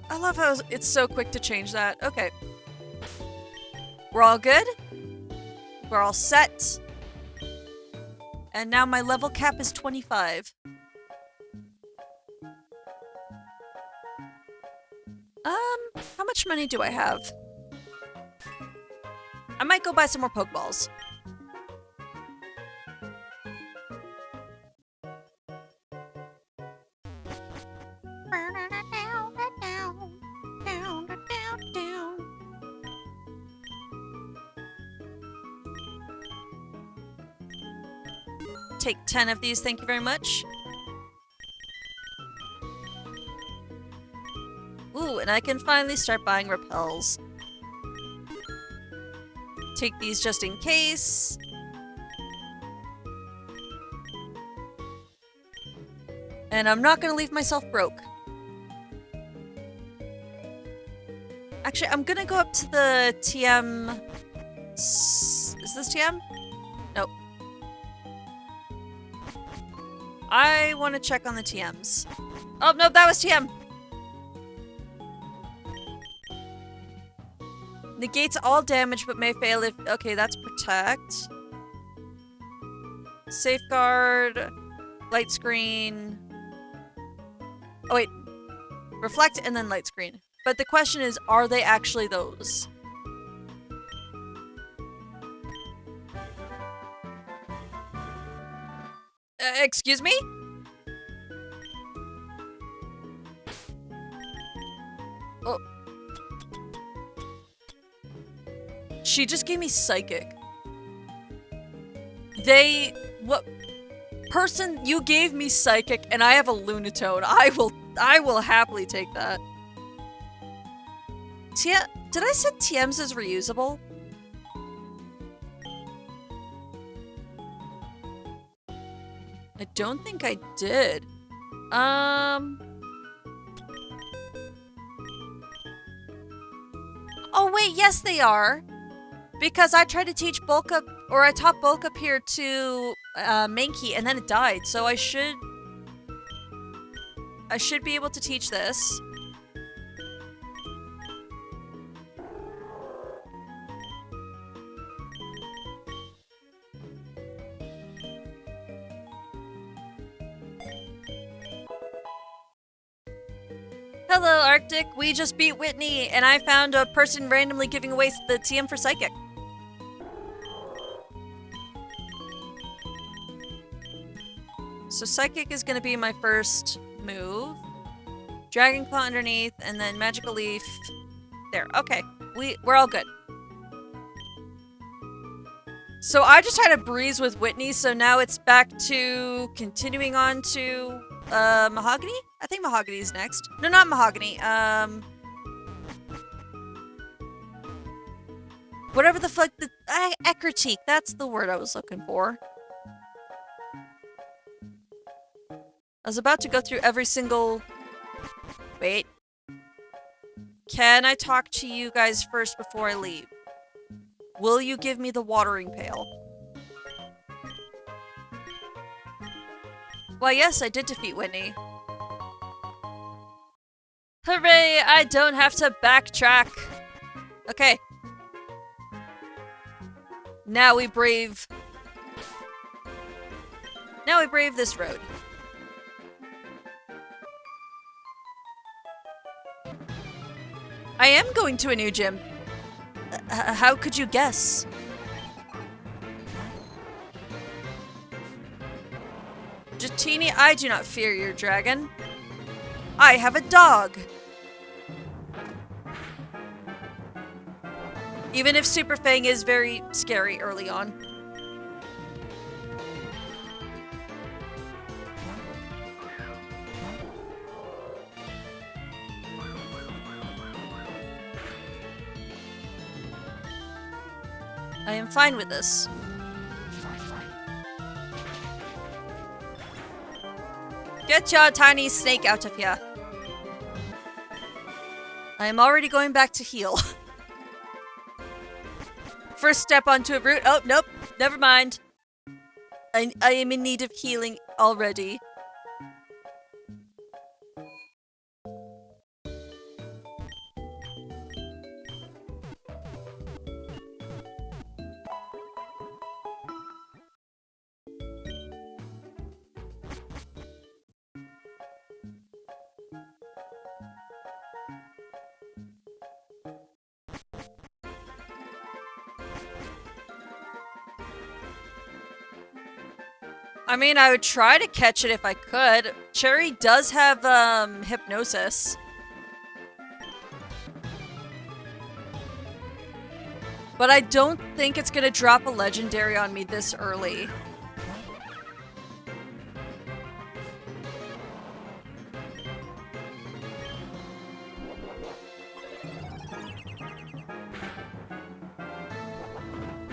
S2: I love how it's so quick to change that. Okay. We're all good. We're all set. And now my level cap is 25. How much money do I have? I might go buy some more Pokeballs. Take 10 of these, thank you very much. Ooh, and I can finally start buying repels. Take these just in case. And I'm not gonna leave myself broke. Actually, I'm gonna go up to the TM... Is this TM? Nope. I want to check on the TMs. Oh, no, that was TM! Negates all damage but may fail if... Okay, that's protect. Safeguard. Light screen. Oh, wait. Reflect and then light screen. But the question is, are they actually those? Excuse me? Oh. She just gave me psychic. What? Person, you gave me psychic and I have a Lunatone. I will happily take that. Did I set TMs as reusable? I don't think I did. Oh wait, yes they are. Because I tried to teach bulk up, or I taught bulk up here to Mankey and then it died. So I should be able to teach this. Hello, Arctic. We just beat Whitney, and I found a person randomly giving away the TM for Psychic. So Psychic is going to be my first move. Dragon Claw underneath, and then Magical Leaf. There. Okay. We're all good. So I just had a breeze with Whitney, so now it's back to continuing on to Mahogany? I think Mahogany's next. No, not Mahogany. Whatever the fuck the Ecruteak, that's the word I was looking for. I was about to go through every single... Wait. Can I talk to you guys first before I leave? Will you give me the watering pail? Why, yes, I did defeat Whitney. Hooray! I don't have to backtrack. Okay. Now we brave this road. I am going to a new gym. How could you guess? Jatini, I do not fear your dragon. I have a dog. Even if Super Fang is very scary early on. I am fine with this. Get your tiny snake out of here. I am already going back to heal. First step onto a route. Oh, nope. Never mind. I am in need of healing already. I mean, I would try to catch it if I could. Cherry does have, hypnosis. But I don't think it's gonna drop a legendary on me this early.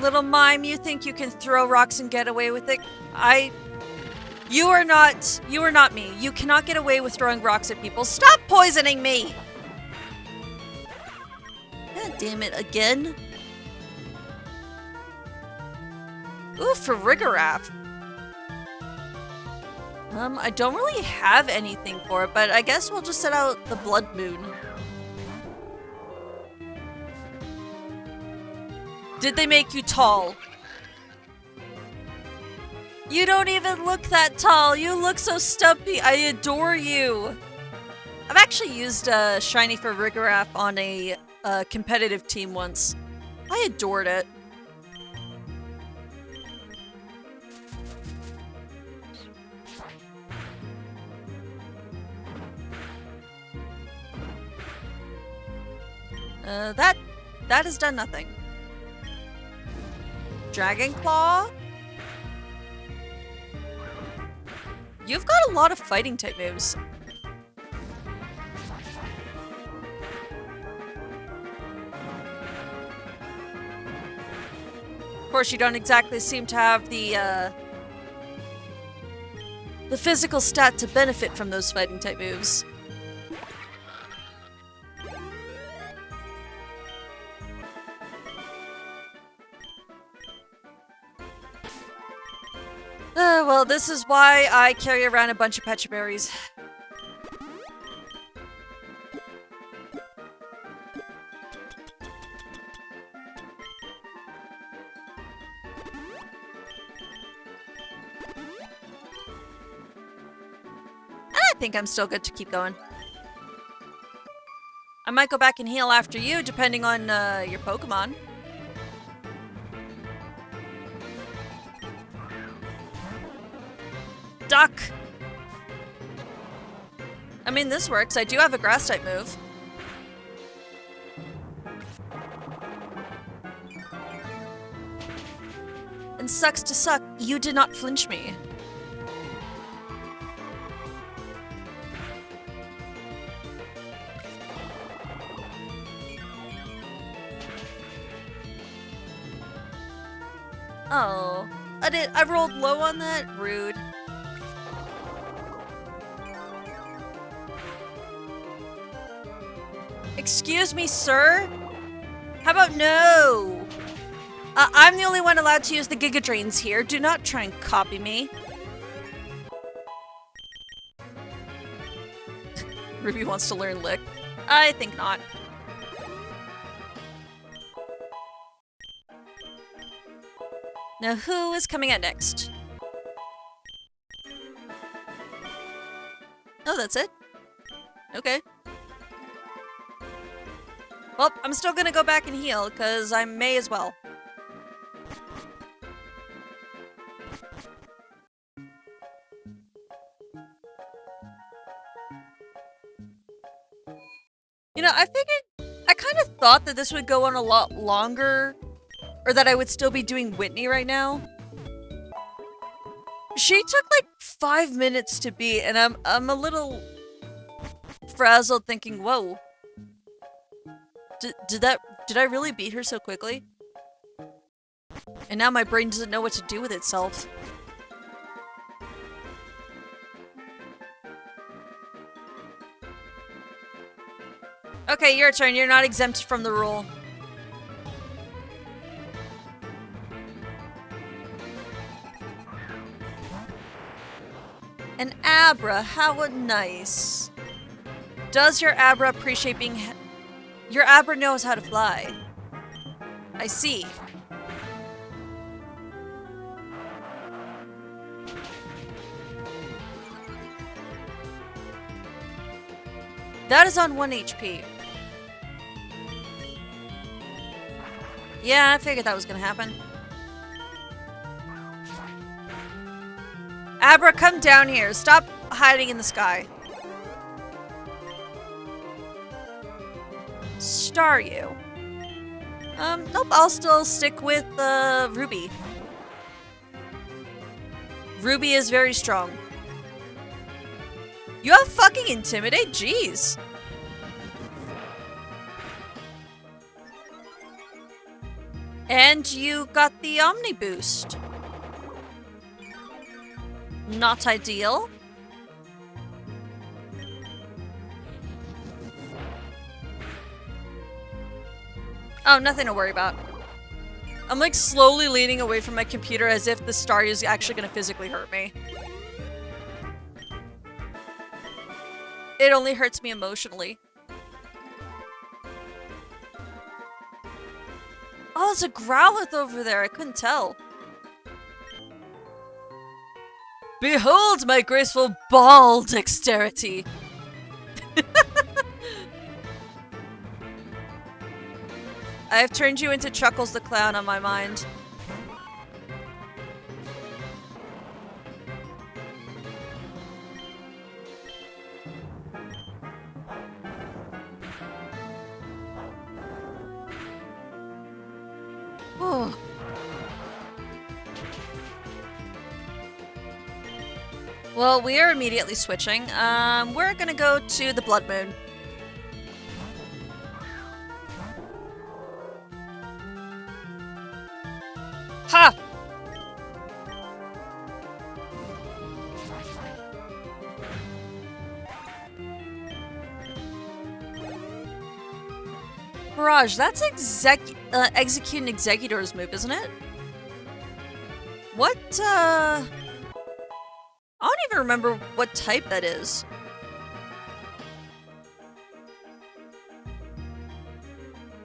S2: Little mime, you think you can throw rocks and get away with it? You are not me. You cannot get away with throwing rocks at people. Stop poisoning me! God damn it, again? Ooh, for Rigoraph. I don't really have anything for it, but I guess we'll just set out the Blood Moon. Did they make you tall? You don't even look that tall. You look so stumpy. I adore you. I've actually used Shiny for Rigoraph on a competitive team once. I adored it. That has done nothing. Dragon Claw? You've got a lot of fighting type moves. Of course, you don't exactly seem to have the physical stat to benefit from those fighting type moves. Well, this is why I carry around a bunch of Pecha Berries. I think I'm still good to keep going. I might go back and heal after you, depending on your Pokemon. Duck! I mean, this works. I do have a Grass-type move. And sucks to suck, you did not flinch me. Oh, I rolled low on that? Rude. Excuse me, sir? How about no? I'm the only one allowed to use the Giga Drains here. Do not try and copy me. Ruby wants to learn Lick. I think not. Now who is coming out next? Oh, that's it? Okay. Well, I'm still gonna go back and heal, because I may as well. You know, I kind of thought that this would go on a lot longer, or that I would still be doing Whitney right now. She took like 5 minutes to beat, and I'm a little frazzled thinking, whoa. Did I really beat her so quickly? And now my brain doesn't know what to do with itself. Okay, your turn. You're not exempt from the rule. An Abra, how nice. Does your Abra appreciate being... Your Abra knows how to fly. I see. That is on 1 HP. Yeah, I figured that was gonna happen. Abra, come down here. Stop hiding in the sky. Staryu. Nope, I'll still stick with, Ruby. Ruby is very strong. You have fucking Intimidate? Jeez. And you got the Omni Boost. Not ideal. Oh, nothing to worry about. I'm like slowly leaning away from my computer as if the Staryu is actually gonna physically hurt me. It only hurts me emotionally. Oh, there's a Growlithe over there. I couldn't tell. Behold my graceful ball dexterity. I have turned you into Chuckles the Clown on my mind. Oh. Well, we are immediately switching. We're gonna go to the Blood Moon. Ha! Barrage, that's Execute an Executor's move, isn't it? What, I don't even remember what type that is.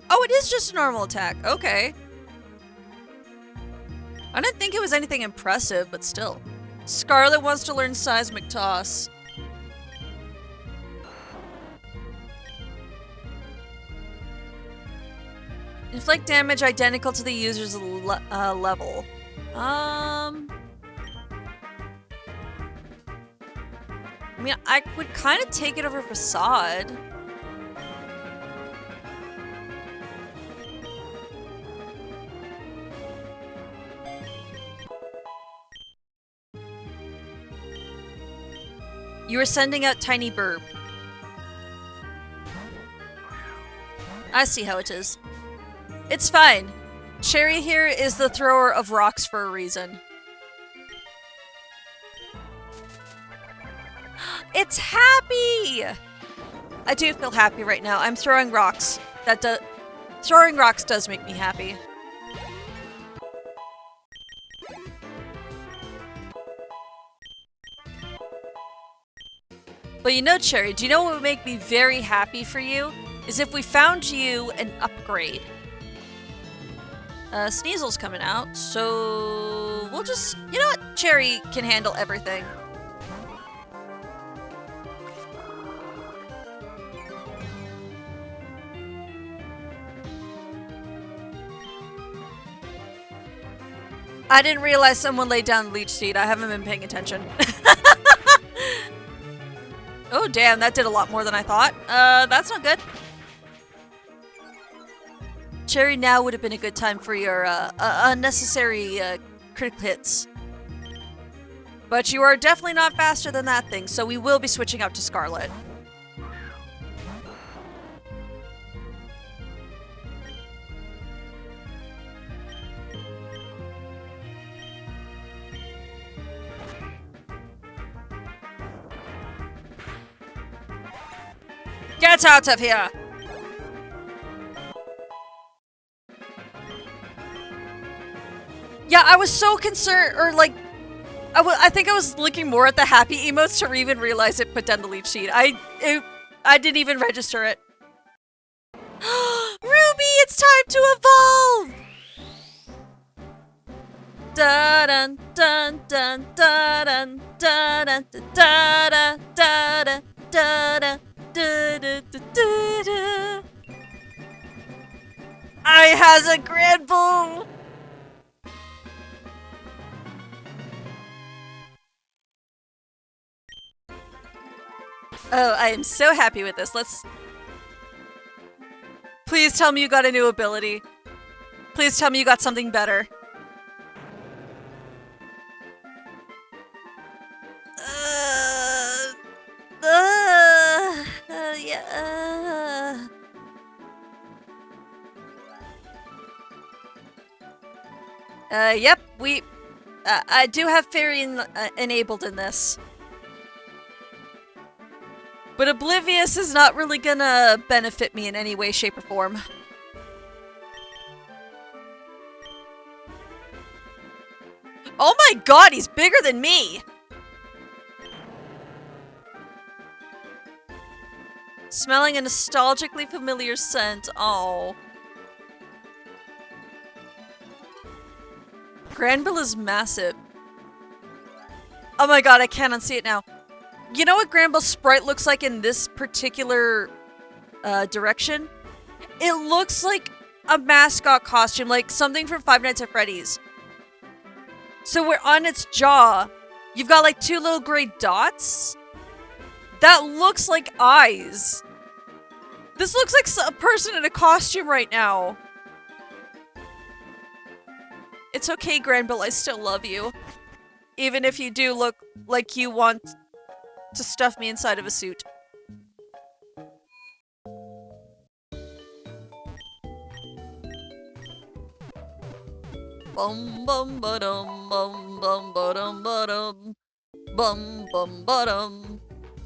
S2: Oh, it is just a normal attack. Okay. I didn't think it was anything impressive, but still. Scarlet wants to learn Seismic Toss. Inflict damage identical to the user's level. I mean, I would kind of take it over Facade. You are sending out Tiny Burp. I see how it is. It's fine. Cherry here is the thrower of rocks for a reason. It's happy! I do feel happy right now. I'm throwing rocks. Throwing rocks does make me happy. But you know, Cherry, do you know what would make me very happy for you? Is if we found you an upgrade. Sneasel's coming out, so we'll just... You know what? Cherry can handle everything. I didn't realize someone laid down Leech Seed. I haven't been paying attention. Oh, damn, that did a lot more than I thought. That's not good. Cherry, now would have been a good time for your, unnecessary, critical hits. But you are definitely not faster than that thing, so we will be switching out to Scarlet. Get out of here! Yeah, I was so concerned, or like, I think I was looking more at the happy emotes to even realize it put down the leech seed. I didn't even register it. Ruby, it's time to evolve! Da dun dun dun da dun da dun da da da da da da da da da da. I has a grand bull. Oh, I am so happy with this. Please tell me you got a new ability. Please tell me you got something better. Yeah. Yep, I do have fairy enabled in this. But Oblivious is not really gonna benefit me in any way, shape, or form. Oh my god, he's bigger than me! Smelling a nostalgically familiar scent. Oh. Granville is massive. Oh my god, I can't unsee it now. You know what Granville's sprite looks like in this particular direction? It looks like a mascot costume, like something from Five Nights at Freddy's. So we're on its jaw. You've got like two little gray dots. That looks like eyes. This looks like a person in a costume right now. It's okay, Granville, I still love you. Even if you do look like you want to stuff me inside of a suit. Bum bum ba-dum bum bum ba-dum ba-dum bum bum ba-dum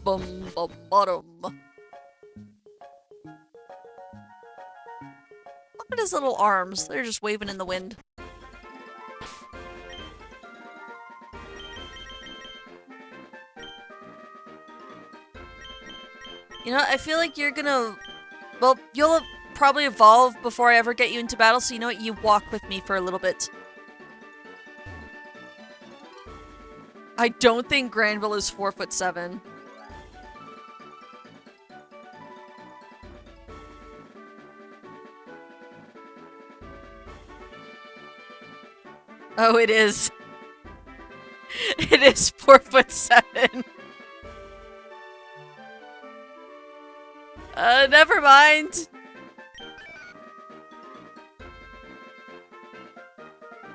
S2: bum bum ba-dum. Look at his little arms. They're just waving in the wind. You know, I feel like you're gonna... Well, you'll probably evolve before I ever get you into battle, so you know what? You walk with me for a little bit. I don't think Granville is 4'7". Oh, it is. It is 4'7". Never mind.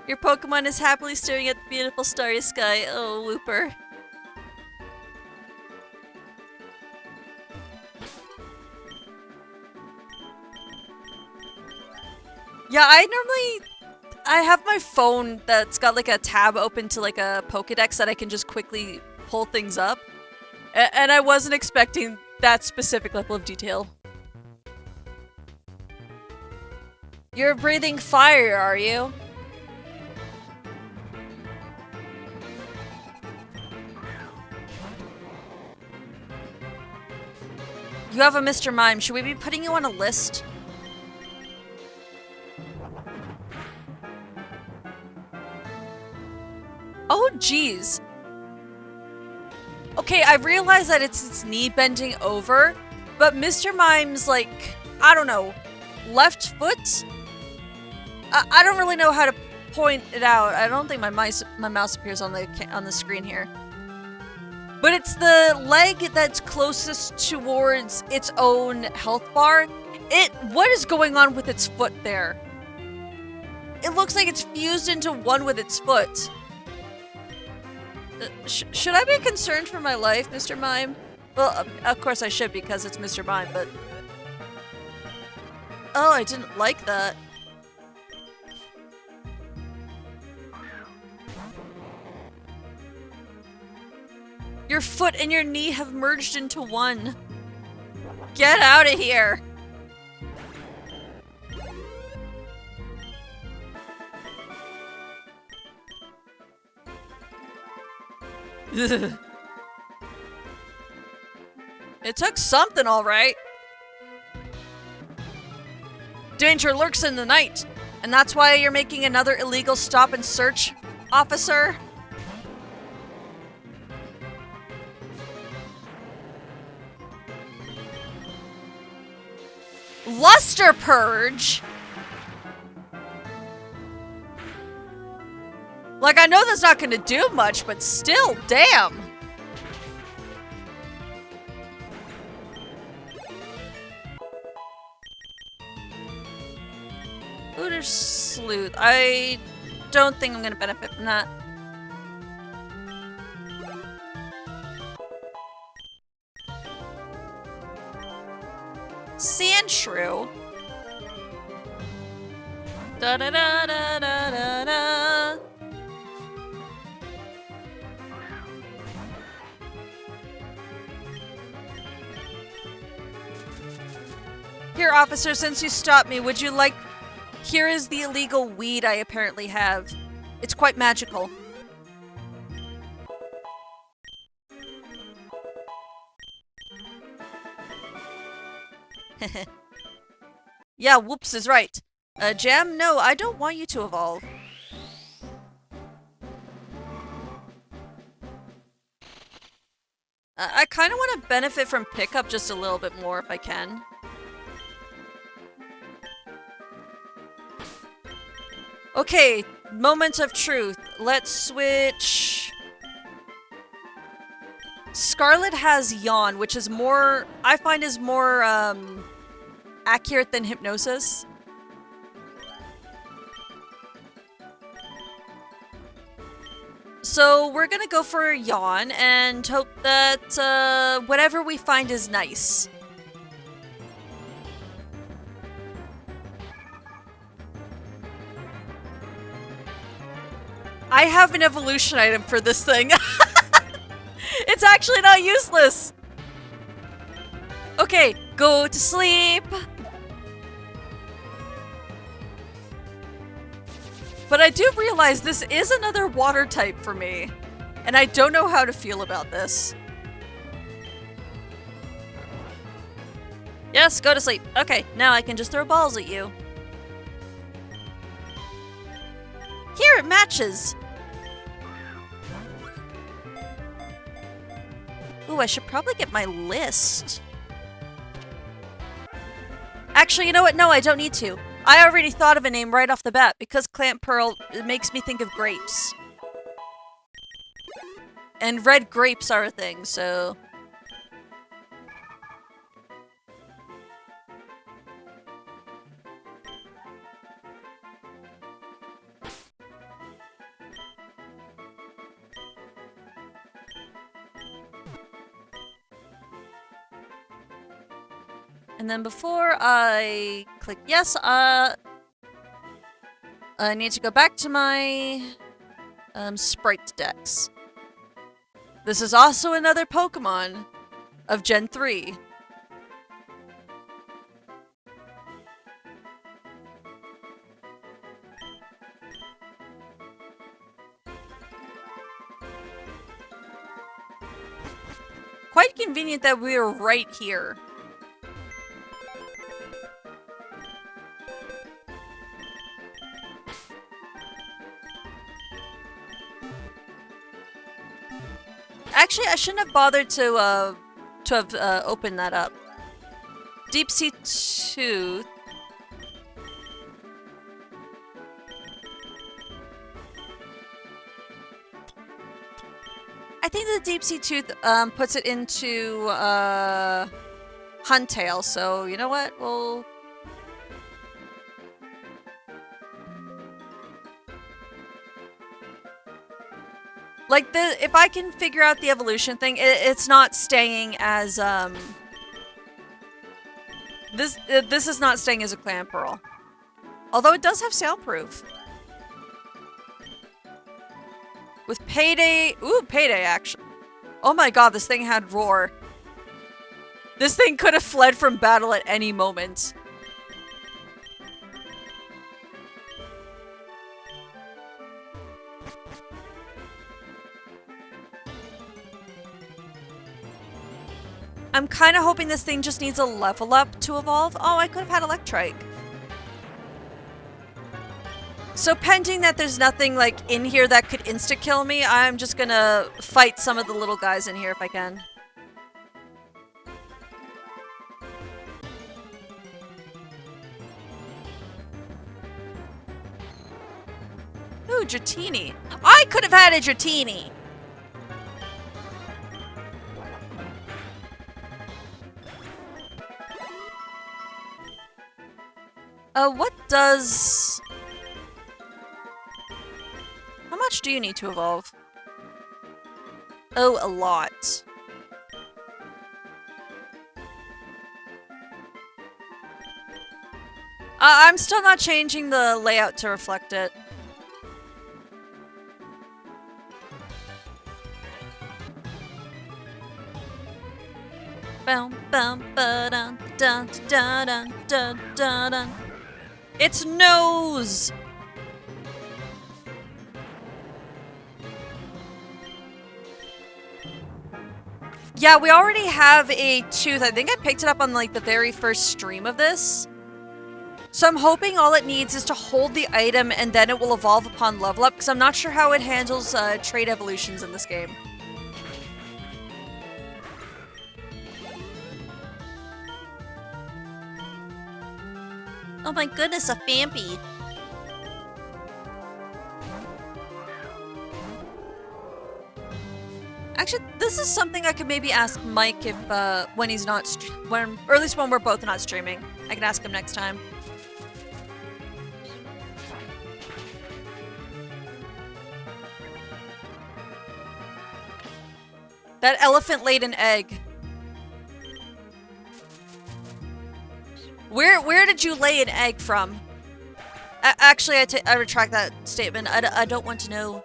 S2: Your Pokemon is happily staring at the beautiful starry sky. Oh, Wooper. Yeah, I have my phone that's got like a tab open to like a Pokedex that I can just quickly pull things up. And I wasn't expecting that specific level of detail. You're breathing fire, are you? You have a Mr. Mime. Should we be putting you on a list? Oh, geez. Okay, I realize that it's its knee bending over, but Mr. Mime's like, I don't know, left foot? I don't really know how to point it out. I don't think my mouse appears on the screen here. But it's the leg that's closest towards its own health bar. What is going on with its foot there? It looks like it's fused into one with its foot. Should I be concerned for my life, Mr. Mime? Well, of course I should because it's Mr. Mime, but... Oh, I didn't like that. Your foot and your knee have merged into one. Get out of here! It took something, all right. Danger lurks in the night, and that's why you're making another illegal stop and search, officer? Luster Purge? Like, I know that's not gonna do much, but still, damn! Looter Sleuth. I don't think I'm gonna benefit from that. Sand Shrew. Da da da da da da da. Here, officer, since you stopped me, would you like... Here is the illegal weed I apparently have. It's quite magical. Yeah, Whoops is right. Jam, no, I don't want you to evolve. I kind of want to benefit from pickup just a little bit more if I can. Okay, moment of truth. Let's switch. Scarlet has Yawn, which is more, I find is more accurate than Hypnosis. So we're gonna go for Yawn and hope that whatever we find is nice. I have an evolution item for this thing. It's actually not useless. Okay, go to sleep. But I do realize this is another water type for me, and I don't know how to feel about this. Yes, go to sleep. Okay, now I can just throw balls at you. Here, it matches. Ooh, I should probably get my list. Actually, you know what? No, I don't need to. I already thought of a name right off the bat because Clamp Pearl makes me think of grapes. And red grapes are a thing, so... And then before I click yes, I need to go back to my Sprite Dex. This is also another Pokemon of Gen 3. Quite convenient that we are right here. Actually, I shouldn't have bothered to have opened that up. Deep Sea Tooth. I think the Deep Sea Tooth puts it into Huntail, so you know what? We'll... Like, if I can figure out the evolution thing, it's not staying as, This is not staying as a Clan Pearl. Although it does have soundproof. With Payday... Ooh, Payday, actually. Oh my god, this thing had Roar. This thing could have fled from battle at any moment. I'm kind of hoping this thing just needs a level up to evolve. Oh, I could have had Electrike. So pending that there's nothing like in here that could insta-kill me, I'm just gonna fight some of the little guys in here if I can. Ooh, Dratini. I could have had a Dratini! What does... How much do you need to evolve? Oh, a lot. I'm still not changing the layout to reflect it. Bum bum ba dun dun dun dun dun dun dun. It's nose. Yeah, we already have a tooth. I think I picked it up on like the very first stream of this. So I'm hoping all it needs is to hold the item and then it will evolve upon level up, because I'm not sure how it handles trait evolutions in this game. Oh my goodness, a Fampy. Actually, this is something I could maybe ask Mike if, when he's not, or at least when we're both not streaming. I can ask him next time. That elephant laid an egg. Where did you lay an egg from? Actually, I retract that statement. I don't want to know.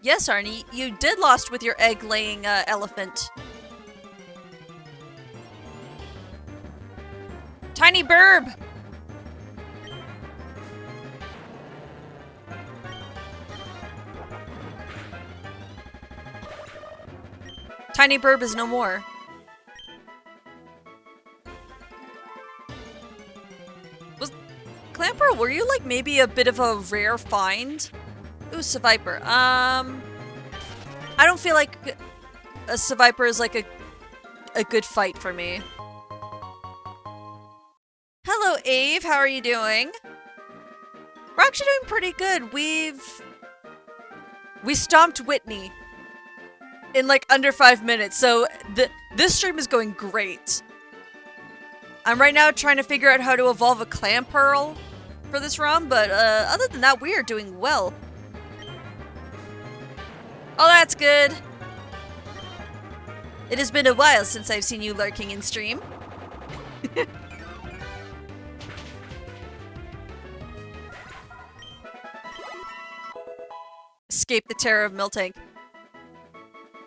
S2: Yes, Arnie, you did lost with your egg-laying elephant. Tiny burb! Tiny burb is no more. Clamper, were you like maybe a bit of a rare find? Ooh, Seviper. I don't feel like a Seviper is like a good fight for me. Hello, Ave. How are you doing? We're actually doing pretty good. We stomped Whitney in like under 5 minutes, so this stream is going great. I'm right now trying to figure out how to evolve a Clamperl for this ROM, but other than that, we are doing well. Oh, that's good. It has been a while since I've seen you lurking in stream. Escape the terror of Miltank.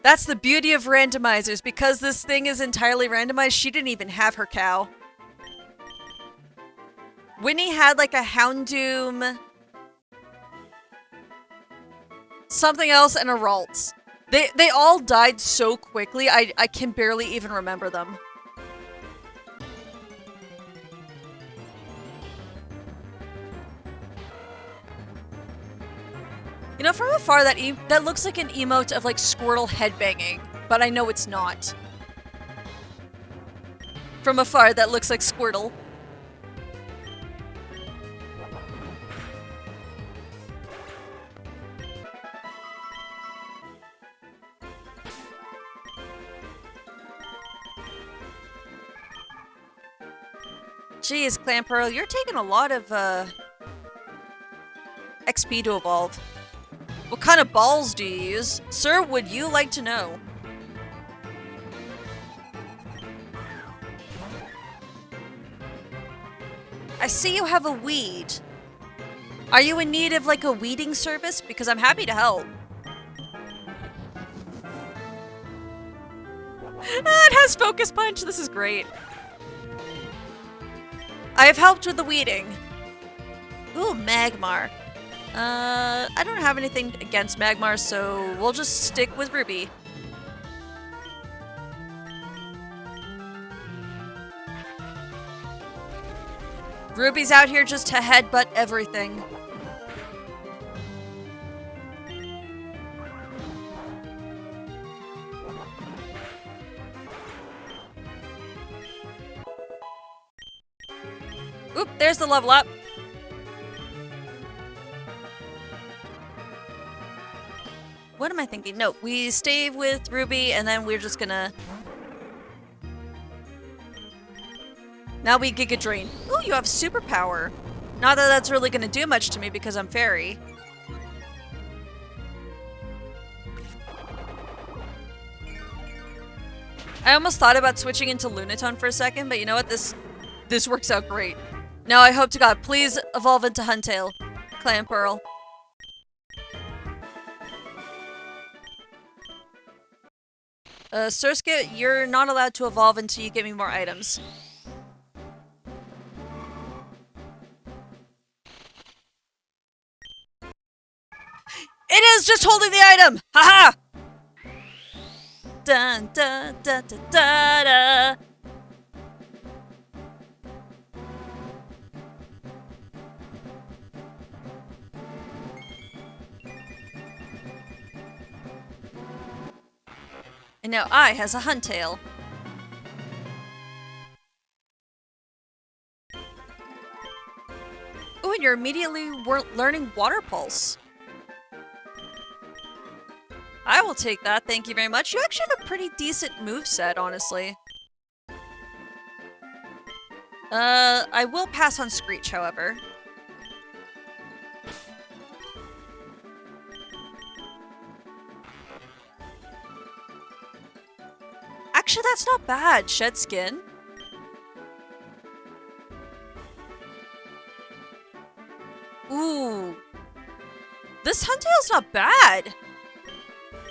S2: That's the beauty of randomizers. Because this thing is entirely randomized, she didn't even have her cow. Winnie had like a Houndoom, something else, and a Ralts. They all died so quickly, I can barely even remember them. You know, from afar, that looks like an emote of like Squirtle headbanging, but I know it's not. From afar, that looks like Squirtle. Jeez, Clamperl, you're taking a lot of XP to evolve. What kind of balls do you use? Sir, would you like to know? I see you have a weed. Are you in need of like a weeding service? Because I'm happy to help. It has focus punch. This is great. I have helped with the weeding. Ooh, Magmar. I don't have anything against Magmar, so we'll just stick with Ruby. Ruby's out here just to headbutt everything. Oop, there's the level up. What am I thinking? No, we stay with Ruby and then we're just gonna... Now we Giga Drain. Ooh, you have superpower. Not that that's really gonna do much to me because I'm fairy. I almost thought about switching into Lunatone for a second, but you know what? This works out great. Now I hope to God, please evolve into Huntail. Clan Pearl. Surskit, you're not allowed to evolve until you give me more items. It is just holding the item! Haha! Dun dun dun dun dun dun. And now I has a Huntail. Oh, and you're immediately learning Water Pulse. I will take that, thank you very much. You actually have a pretty decent moveset, honestly. I will pass on Screech, however. Actually, that's not bad. Shed Skin. Ooh. This Huntail's not bad.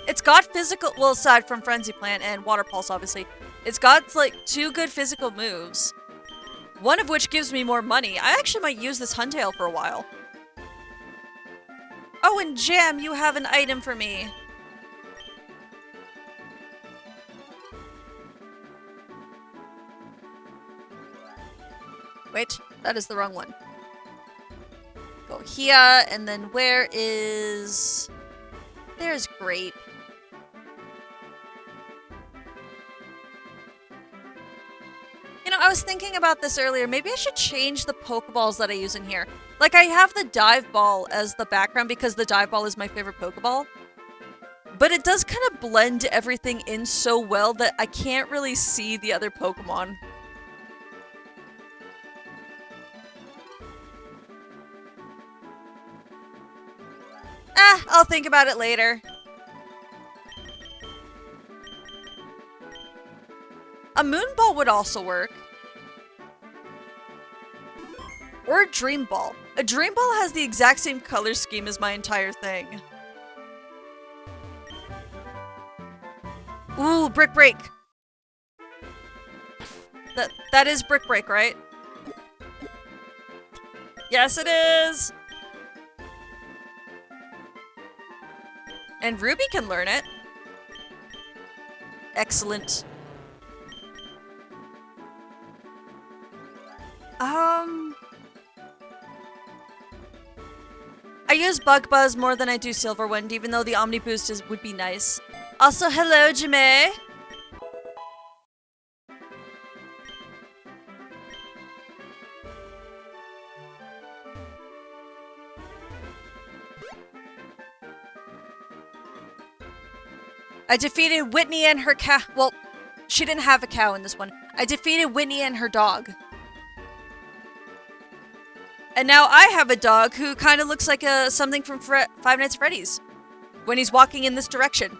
S2: It's got physical, well, aside from Frenzy Plant and Water Pulse, obviously. It's got, like, 2 good physical moves. One of which gives me more money. I actually might use this Huntail for a while. Oh, and Jam, you have an item for me. Wait, that is the wrong one. Go here, and then where is... There's Grape. You know, I was thinking about this earlier. Maybe I should change the Pokeballs that I use in here. Like, I have the Dive Ball as the background because the Dive Ball is my favorite Pokeball. But it does kind of blend everything in so well that I can't really see the other Pokemon. I'll think about it later. A Moon Ball would also work. Or a Dream Ball. A Dream Ball has the exact same color scheme as my entire thing. Ooh, Brick Break. That is Brick Break, right? Yes, it is! And Ruby can learn it. Excellent. I use Bug Buzz more than I do Silverwind, even though the Omni Boost would be nice. Also, hello, Jime. I defeated Whitney and her cow. Well, she didn't have a cow in this one. I defeated Whitney and her dog. And now I have a dog who kind of looks like something from Five Nights at Freddy's when he's walking in this direction.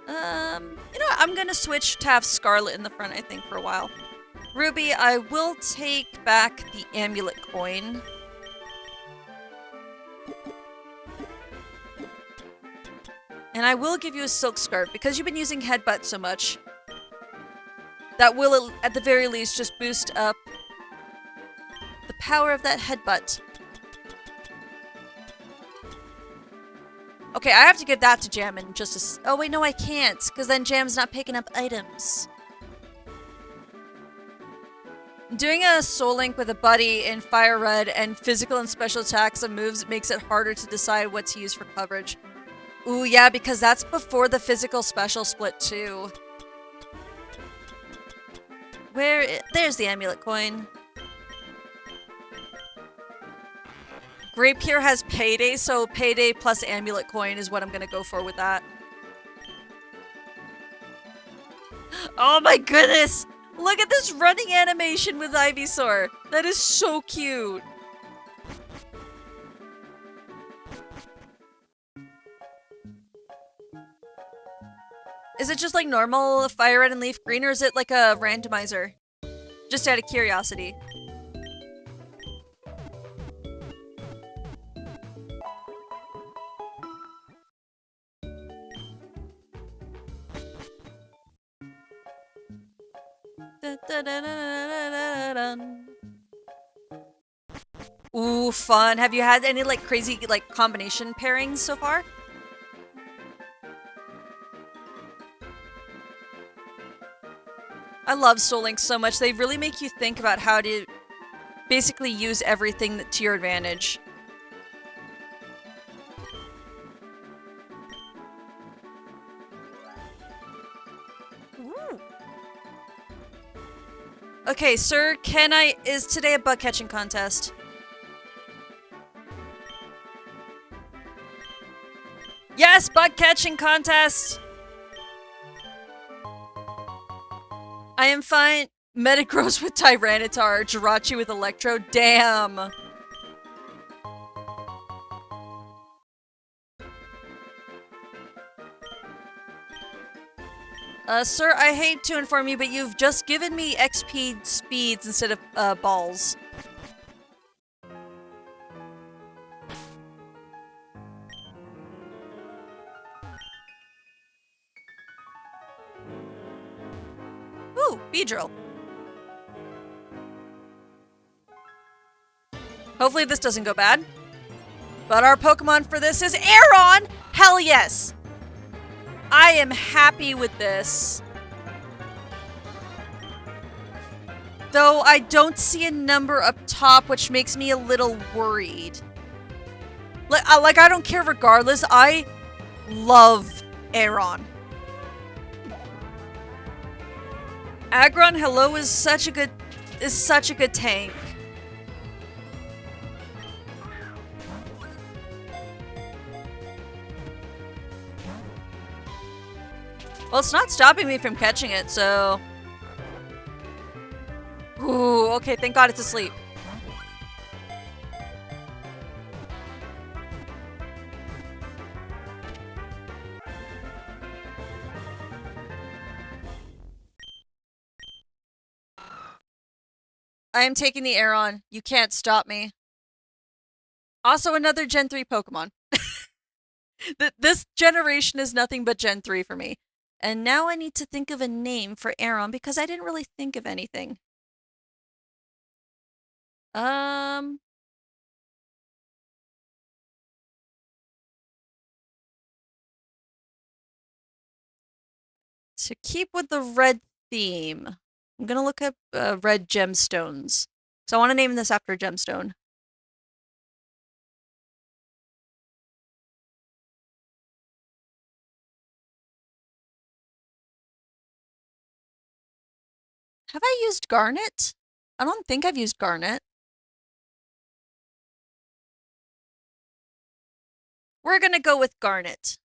S2: You know what? I'm gonna switch to have Scarlet in the front, I think, for a while. Ruby, I will take back the amulet coin. And I will give you a silk scarf because you've been using headbutt so much. That will, at the very least, just boost up the power of that headbutt. Okay, I have to give that to Jam in just a oh wait, no I can't, because then Jam's not picking up items. Doing a Soul Link with a buddy in Fire Red and physical and special attacks and moves makes it harder to decide what to use for coverage. Ooh, yeah, because that's before the physical special split too. There's the amulet coin. Grape here has payday, so payday plus amulet coin is what I'm gonna go for with that. Oh my goodness! Look at this running animation with Ivysaur! That is so cute! Is it just like normal Fire Red and Leaf Green, or is it like a randomizer? Just out of curiosity. Ooh, fun. Have you had any like crazy like combination pairings so far? I love Soul Link so much. They really make you think about how to basically use everything to your advantage. Ooh. Okay, sir, is today a bug catching contest? Yes, bug catching contest! I am fine. Metagross with Tyranitar, Jirachi with Electro. Damn! Sir, I hate to inform you, but you've just given me XP speeds instead of, balls. Ooh, Beedrill. Hopefully this doesn't go bad. But our Pokemon for this is Aeron! Hell yes! I am happy with this. Though I don't see a number up top, which makes me a little worried. Like I don't care regardless. I love Aeron. Aggron Hello is such a good tank. Well, it's not stopping me from catching it, so... Ooh, okay, thank God it's asleep. I am taking the Aeron. You can't stop me. Also, another Gen 3 Pokemon. This generation is nothing but Gen 3 for me. And now I need to think of a name for Aeron because I didn't really think of anything. To keep with the red theme, I'm gonna look up red gemstones. So I want to name this after a gemstone. Have I used Garnet? I don't think I've used Garnet. We're gonna go with Garnet.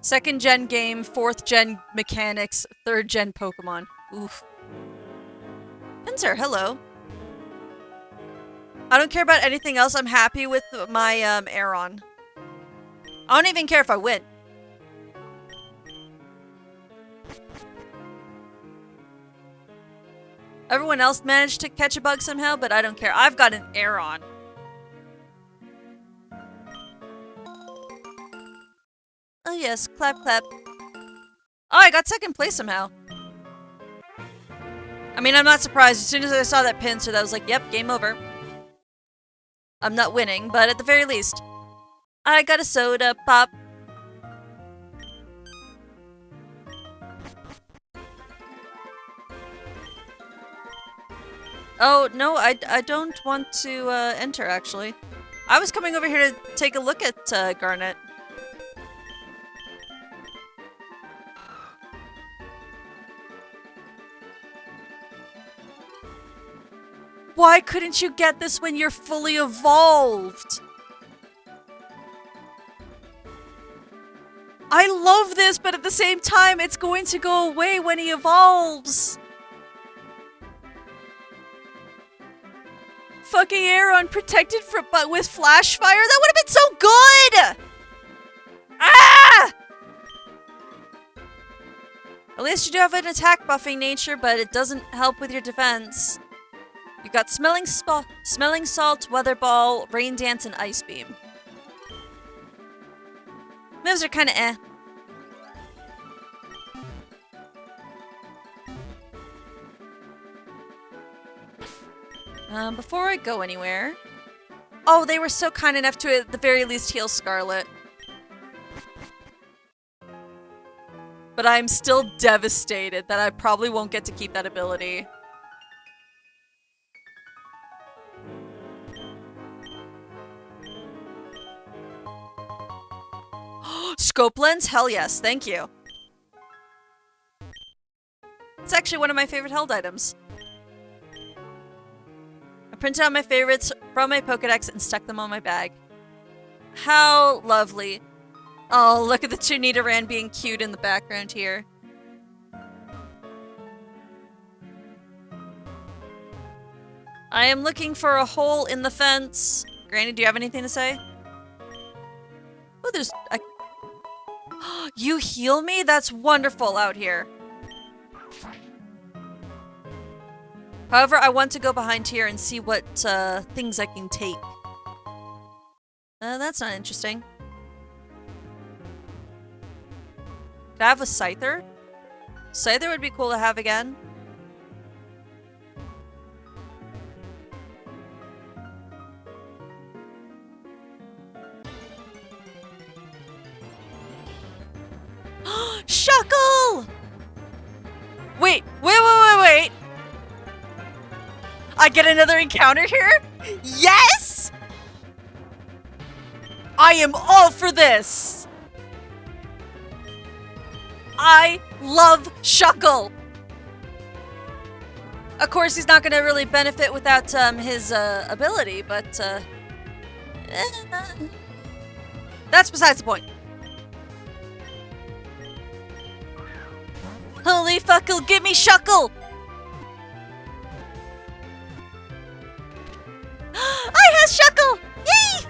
S2: Second gen game, fourth gen mechanics, third gen Pokemon. Oof. Pinsir, hello. I don't care about anything else. I'm happy with my Aeron. I don't even care if I win. Everyone else managed to catch a bug somehow, but I don't care. I've got an air on. Oh yes, clap clap. Oh, I got second place somehow. I mean, I'm not surprised. As soon as I saw that pincer, that was like, yep, game over. I'm not winning, but at the very least, I got a soda pop. Oh, no, I don't want to enter, actually. I was coming over here to take a look at Garnet. Why couldn't you get this when you're fully evolved? I love this, but at the same time, it's going to go away when he evolves. Fucking Aeron protected from, but with flash fire? That would have been so good! Ah! At least you do have an attack buffing nature, but it doesn't help with your defense. You got Smelling Salt, Weather Ball, Rain Dance, and Ice Beam. Moves are kinda eh. Before I go anywhere... Oh, they were so kind enough to at the very least heal Scarlet. But I'm still devastated that I probably won't get to keep that ability. Scope lens? Hell yes, thank you. It's actually one of my favorite held items. I printed out my favorites from my Pokedex and stuck them on my bag. How lovely. Oh, look at the two Nidoran being cute in the background here. I am looking for a hole in the fence. Granny, do you have anything to say? Oh, there's... You heal me? That's wonderful out here. However, I want to go behind here and see what things I can take. That's not interesting. Could I have a Scyther? Scyther would be cool to have again. Shuckle! Wait. I get another encounter here? Yes! I am all for this! I love Shuckle! Of course, he's not going to really benefit without his ability, but that's besides the point. Holy fuckle, give me Shuckle! I have Shuckle! Yay!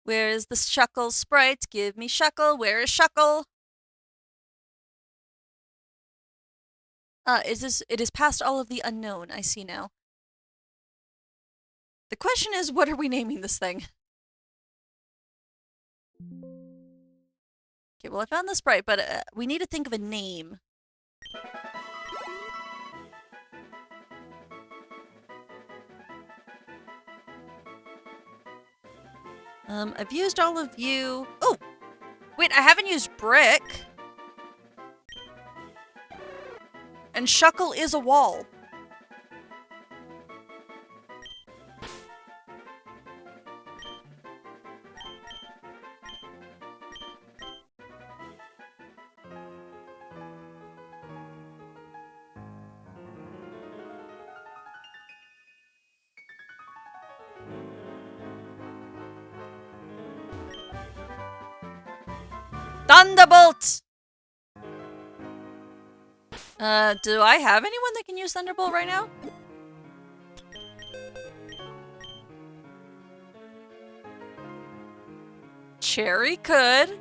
S2: Where is the Shuckle sprite? Give me Shuckle. Where is Shuckle? It is past all of the unknown, I see now. The question is, what are we naming this thing? Okay, well I found the sprite, but we need to think of a name. I've used all of you. Oh! Wait, I haven't used Brick. And Shuckle is a wall. Thunderbolt! Do I have anyone that can use Thunderbolt right now? Cherry could.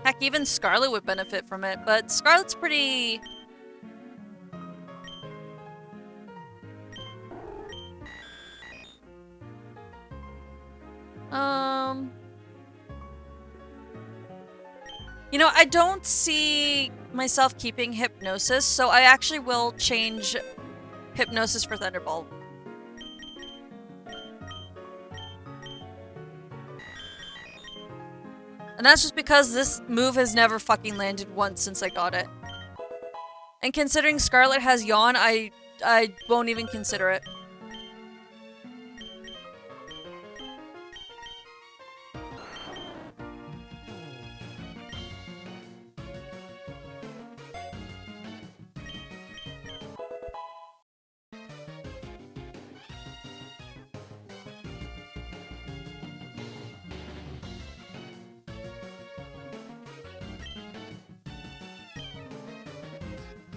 S2: Heck, even Scarlet would benefit from it, but Scarlet's pretty... You know, I don't see myself keeping Hypnosis, so I actually will change Hypnosis for Thunderbolt. And that's just because this move has never fucking landed once since I got it. And considering Scarlet has Yawn, I won't even consider it.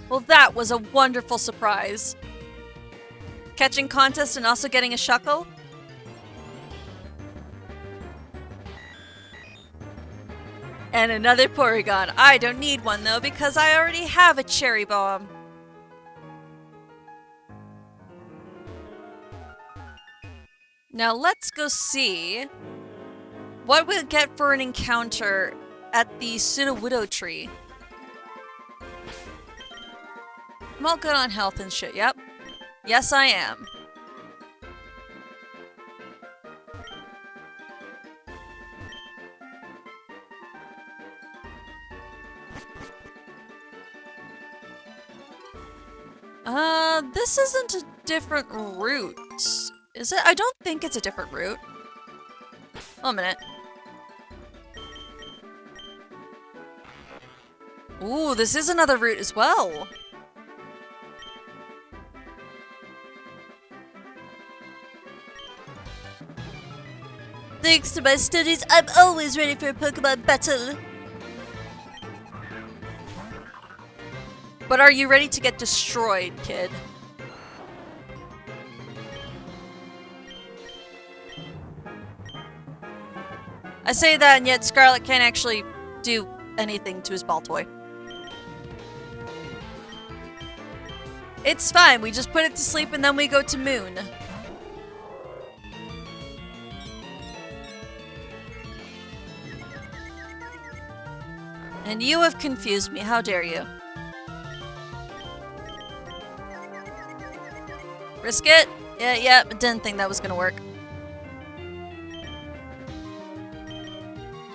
S2: Well, that was a wonderful surprise. Catching contest and also getting a Shuckle? And another Porygon. I don't need one though because I already have a Cherry Bomb. Now let's go see what we'll get for an encounter at the Sudowoodo tree. I'm all good on health and shit, yep. Yes, I am. This isn't a different route. Is it? I don't think it's a different route. Oh, a minute. Ooh, this is another route as well. Thanks to my studies, I'm always ready for a Pokemon battle. But are you ready to get destroyed, kid? I say that, and yet Scarlet can't actually do anything to his ball toy. It's fine, we just put it to sleep and then we go to Moon. And you have confused me, how dare you? Risk it? Yeah, but didn't think that was gonna work.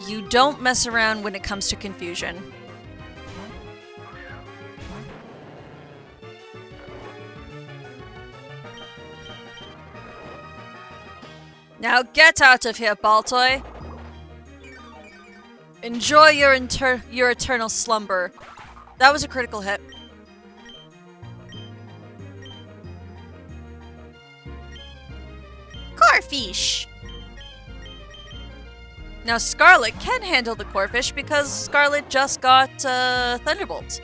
S2: You don't mess around when it comes to confusion. Now get out of here, Baltoy! Enjoy your eternal slumber. That was a critical hit. Corfish! Now Scarlet can handle the Corfish because Scarlet just got Thunderbolt.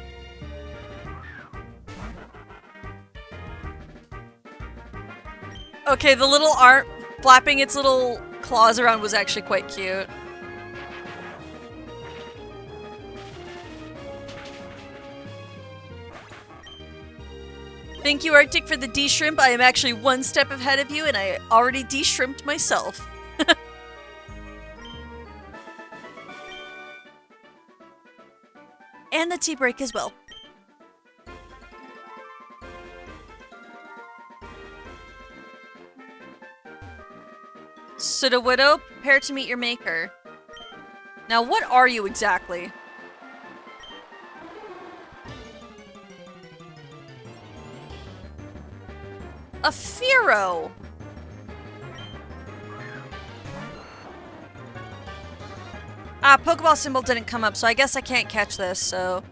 S2: Okay, the little art flapping its little claws around was actually quite cute. Thank you, Arctic, for the de-shrimp. I am actually one step ahead of you, and I already de-shrimped myself. And the tea break as well. Sudowoodo, prepare to meet your maker. Now, what are you exactly? A Fearow! Ah, Pokeball symbol didn't come up, so I guess I can't catch this, so...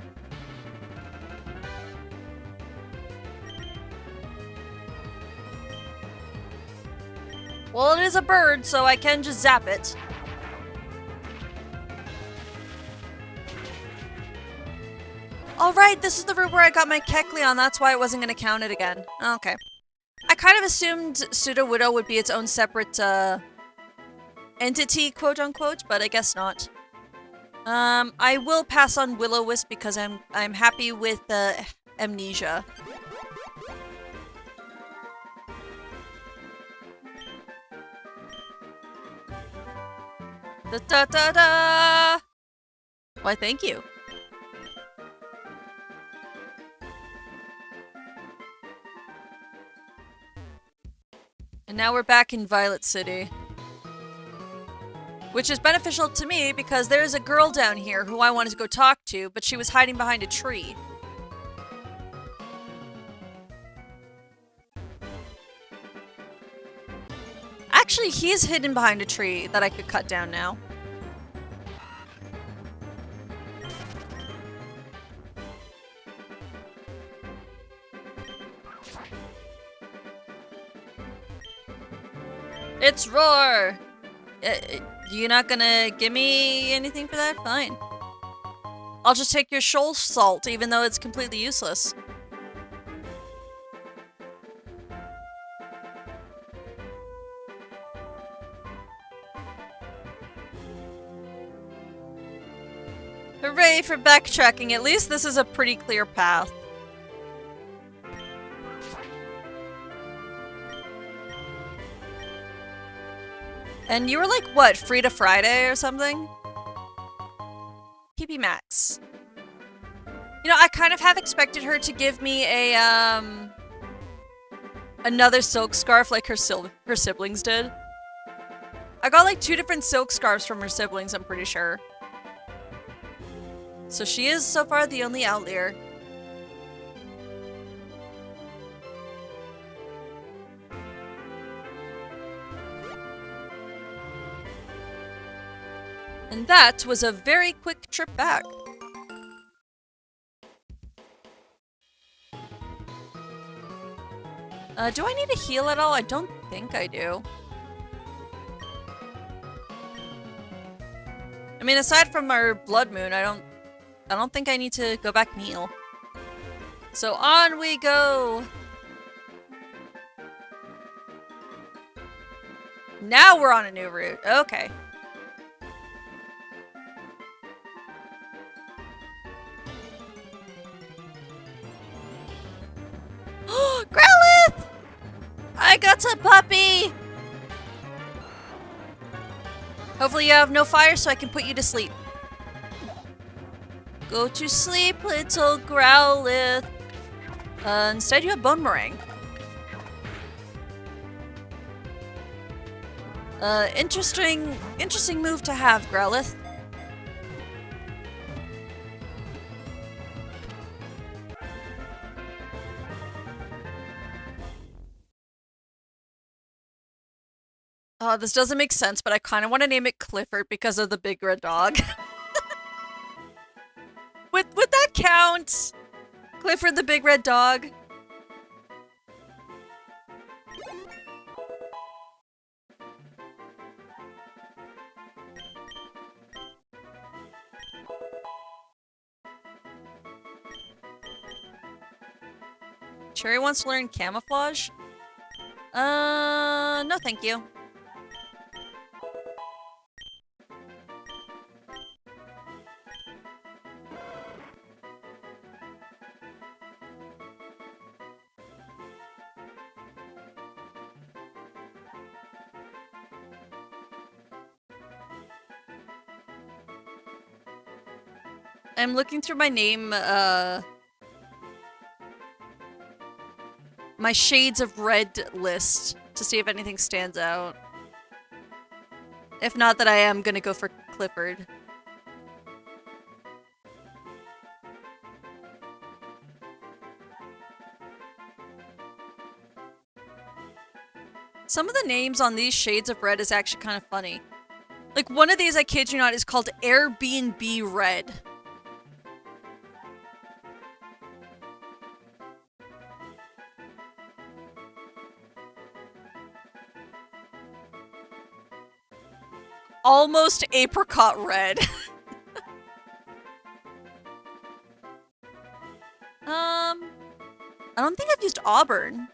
S2: Well, it is a bird, so I can just zap it. All right, this is the route where I got my Kecleon. That's why it wasn't going to count it again. Okay. I kind of assumed Pseudo-Widow would be its own separate, entity, quote-unquote, but I guess not. I will pass on Will-O-Wisp because I'm happy with, Amnesia. Da-da-da-da! Why, thank you. And now we're back in Violet City. Which is beneficial to me because there's a girl down here who I wanted to go talk to, but she was hiding behind a tree. Actually, he's hidden behind a tree that I could cut down now. It's Roar! You're not gonna give me anything for that? Fine. I'll just take your shoal salt, even though it's completely useless. Hooray for backtracking! At least this is a pretty clear path. And you were like, what, Frida Friday or something? PB Max. You know, I kind of have expected her to give me a, another silk scarf like her siblings did. I got like 2 different silk scarves from her siblings, I'm pretty sure. So she is, so far, the only outlier. And that was a very quick trip back. Do I need a heal at all? I don't think I do. I mean, aside from our blood moon, I don't think I need to go back and heal. So on we go! Now we're on a new route. Okay. Growlithe! I got a puppy! Hopefully you have no fire so I can put you to sleep. Go to sleep, little Growlithe. Instead you have Bone Meringue. Interesting move to have, Growlithe. This doesn't make sense, but I kind of want to name it Clifford because of the big red dog. Would that count? Clifford the big red dog? Cherry wants to learn camouflage? No thank you. I'm looking through my name, my shades of red list to see if anything stands out. If not, then I am gonna go for Clifford. Some of the names on these shades of red is actually kind of funny. Like, one of these, I kid you not, is called Airbnb Red. Almost apricot red. I don't think I've used Auburn.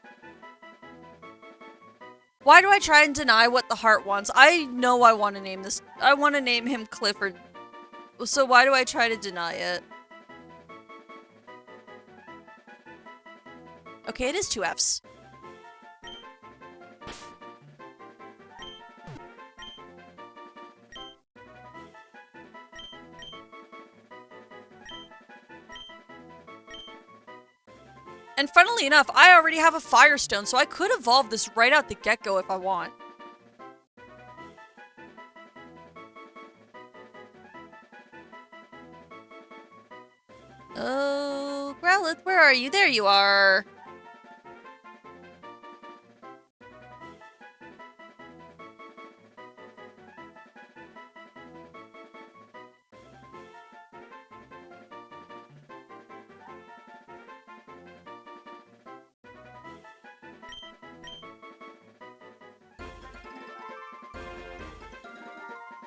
S2: Why do I try and deny what the heart wants? I know I want to name this. I want to name him Clifford. So why do I try to deny it? Okay, it is 2 Fs. And funnily enough, I already have a Firestone, so I could evolve this right out the get-go if I want. Oh, Growlithe, where are you? There you are.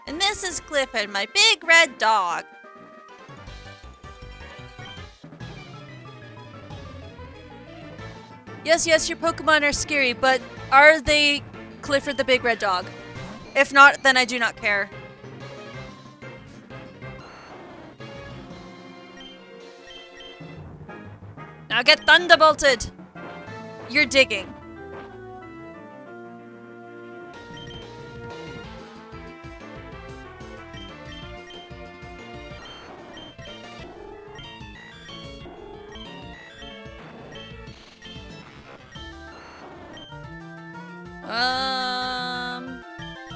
S2: And this is Clifford, my big red dog. Yes, yes, your Pokemon are scary, but are they Clifford the big red dog? If not, then I do not care. Now get thunderbolted! You're digging.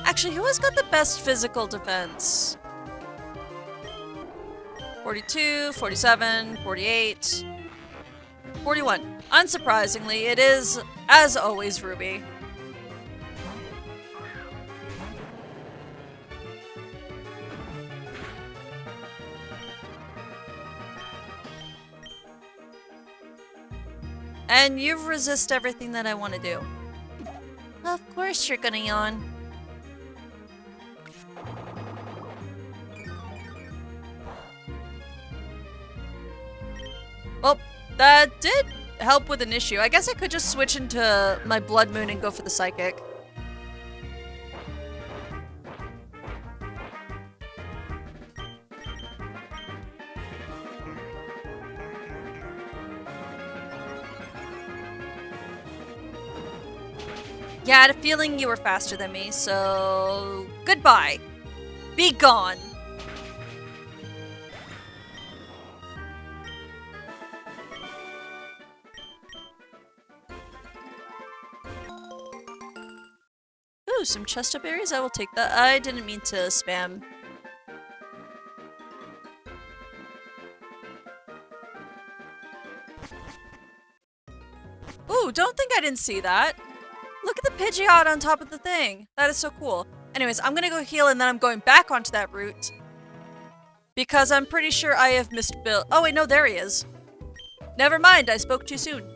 S2: Actually, who has got the best physical defense? 42, 47, 48, 41. Unsurprisingly, it is, as always, Ruby. And you resist everything that I want to do. Of course you're gonna yawn. Well, that did help with an issue. I guess I could just switch into my Blood Moon and go for the Psychic. Yeah, I had a feeling you were faster than me, so goodbye. Be gone. Ooh, some chestnut berries? I will take that. I didn't mean to spam. Ooh, don't think I didn't see that. Look at the Pidgeot on top of the thing. That is so cool. Anyways, I'm gonna go heal and then I'm going back onto that route. Because I'm pretty sure I have missed Bill. Oh wait, no, there he is. Never mind, I spoke too soon.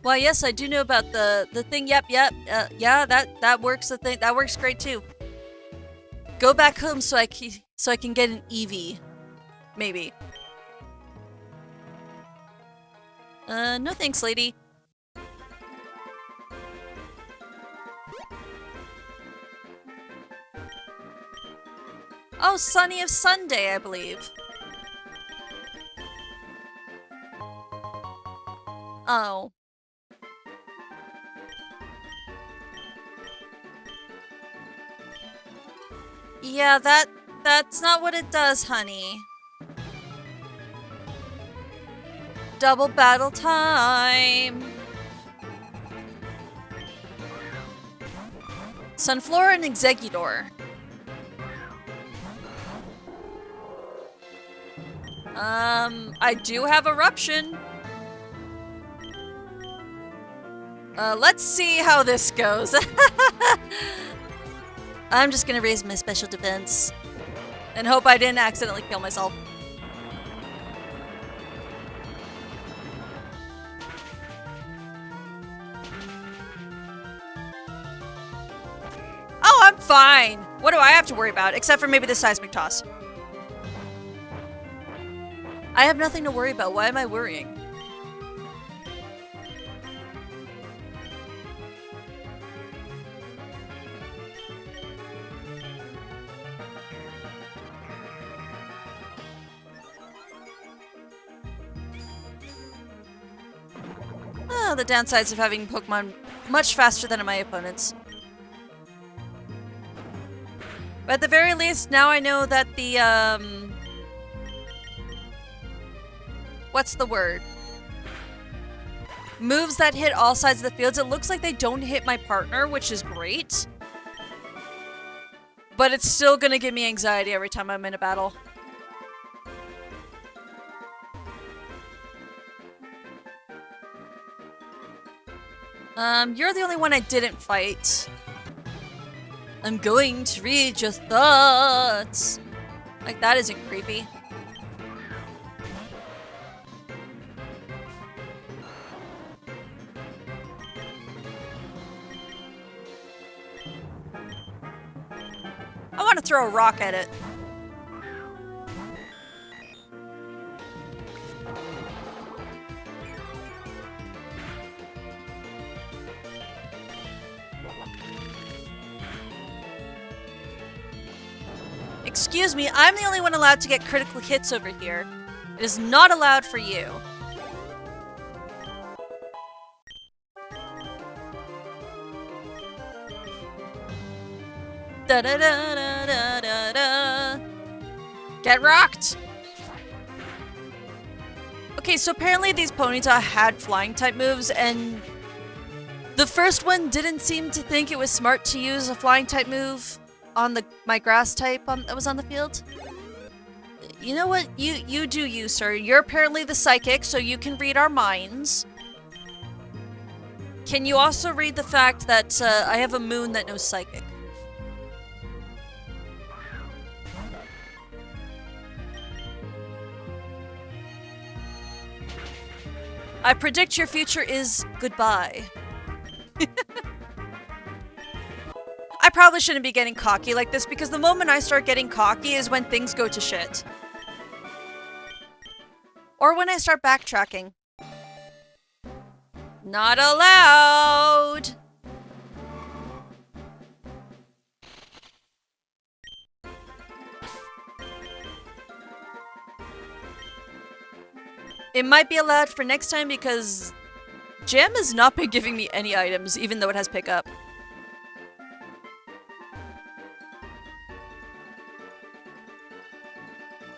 S2: Well, yes, I do know about the thing. Yep. Yeah, that works. The thing that works great too. Go back home so I can get an Eevee, maybe. No thanks, lady. Oh, Sunny of Sunday, I believe. Oh. Yeah, that's not what it does, honey. Double battle time. Sunflora and Exeggutor. I do have Eruption. Let's see how this goes. I'm just gonna raise my special defense and hope I didn't accidentally kill myself. fine. What do I have to worry about? Except for maybe the seismic toss. I have nothing to worry about. Why am I worrying? Oh, the downsides of having Pokemon much faster than my opponents. But at the very least, now I know that the, what's the word? Moves that hit all sides of the fields, it looks like they don't hit my partner, which is great. But it's still gonna give me anxiety every time I'm in a battle. You're the only one I didn't fight. I'm going to read your thoughts. Like, that isn't creepy. I want to throw a rock at it. Excuse me, I'm the only one allowed to get critical hits over here. It is not allowed for you. Da da da da da da da. Get rocked! Okay, so apparently these Ponyta had flying type moves, and the first one didn't seem to think it was smart to use a flying type move on my grass type that was on the field. You know what? You do you, sir. You're apparently the psychic, so you can read our minds. Can you also read the fact that I have a moon that knows psychic? I predict your future is goodbye. I probably shouldn't be getting cocky like this, because the moment I start getting cocky is when things go to shit. Or when I start backtracking. Not allowed! It might be allowed for next time because Jam has not been giving me any items, even though it has pickup.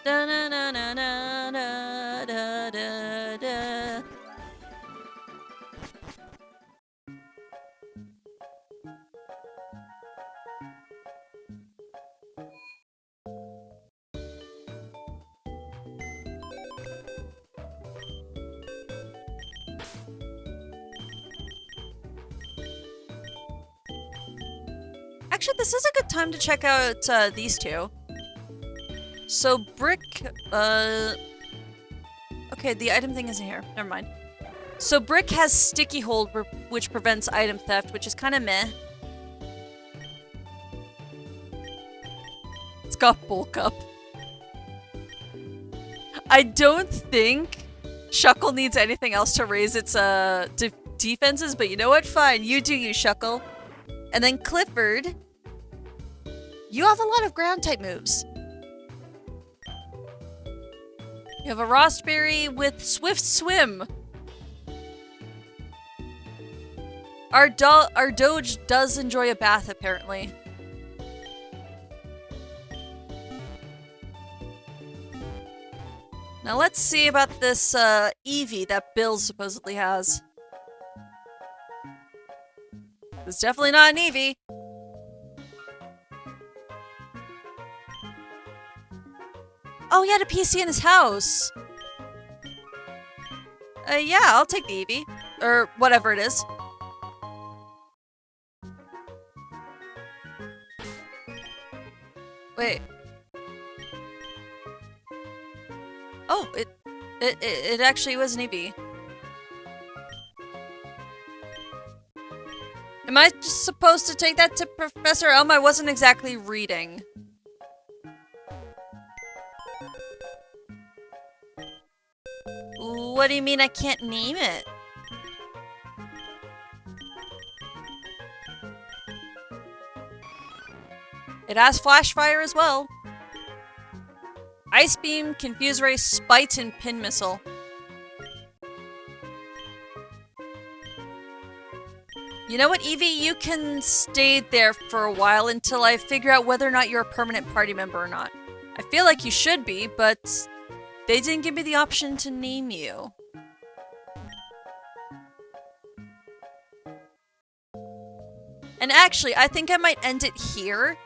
S2: Da na na na na da da da da. Actually, this is a good time to check out these two. So, Brick, okay, the item thing isn't here. Never mind. So, Brick has Sticky Hold, which prevents item theft, which is kind of meh. It's got Bulk Up. I don't think Shuckle needs anything else to raise its defenses, but you know what? Fine, you do you, Shuckle. And then Clifford, you have a lot of ground-type moves. You have a Rostberry with Swift Swim. Our Doge does enjoy a bath, apparently. Now let's see about this Eevee that Bill supposedly has. It's definitely not an Eevee. Oh, he had a PC in his house. Yeah, I'll take the Eevee. Or whatever it is. Wait. Oh, it actually was an Eevee. Am I just supposed to take that to Professor Elm? I wasn't exactly reading. What do you mean I can't name it? It has Flash Fire as well. Ice Beam, Confuse Ray, Spite, and Pin Missile. You know what, Evie? You can stay there for a while until I figure out whether or not you're a permanent party member or not. I feel like you should be, but they didn't give me the option to name you. And actually, I think I might end it here.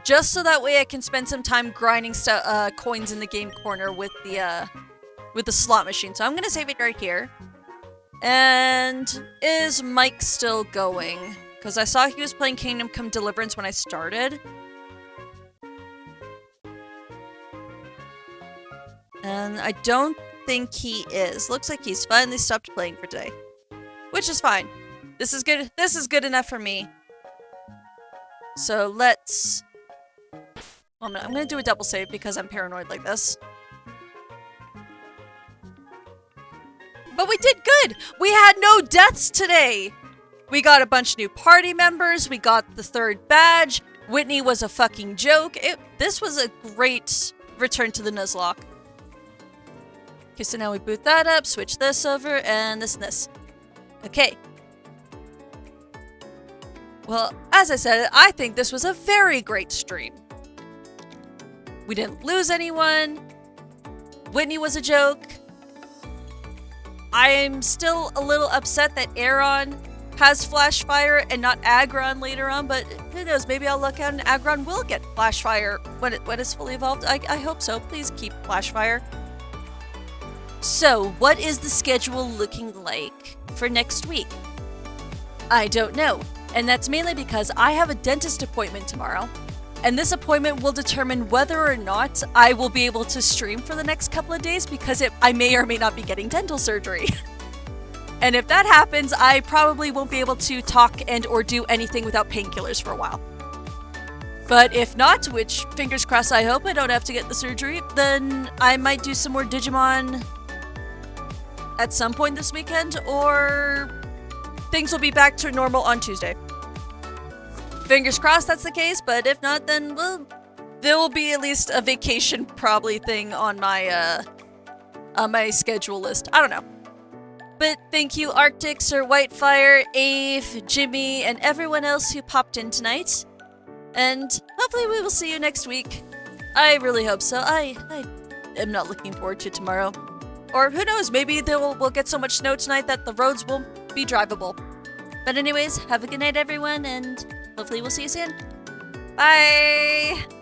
S2: Just so that way I can spend some time grinding coins in the game corner with the slot machine. So I'm gonna save it right here. And is Mike still going? Because I saw he was playing Kingdom Come Deliverance when I started. And I don't think he is. Looks like he's finally stopped playing for today. Which is fine. This is good. This is good enough for me. So let's... I'm gonna do a double save because I'm paranoid like this. But we did good! We had no deaths today! We got a bunch of new party members, we got the 3rd badge, Whitney was a fucking joke. This was a great return to the Nuzlocke. Okay, so now we boot that up, switch this over, and this and this. Okay. Well, as I said, I think this was a very great stream. We didn't lose anyone. Whitney was a joke. I'm still a little upset that Aeron has Flash Fire and not Aggron later on, but who knows, maybe I'll look out and Aggron will get Flash Fire when it's fully evolved. I hope so. Please keep Flash Fire. So, what is the schedule looking like for next week? I don't know, and that's mainly because I have a dentist appointment tomorrow. And this appointment will determine whether or not I will be able to stream for the next couple of days because I may or may not be getting dental surgery. And if that happens, I probably won't be able to talk and or do anything without painkillers for a while. But if not, which fingers crossed I hope I don't have to get the surgery, then I might do some more Digimon at some point this weekend, or things will be back to normal on Tuesday. Fingers crossed that's the case, but if not, then, well, there will be at least a vacation probably thing on my schedule list. I don't know. But thank you, Arctic, Sir Whitefire, Ave, Jimmy, and everyone else who popped in tonight. And hopefully we will see you next week. I really hope so. I am not looking forward to tomorrow. Or who knows, maybe we'll get so much snow tonight that the roads won't be drivable. But anyways, have a good night, everyone, and hopefully we'll see you soon. Bye!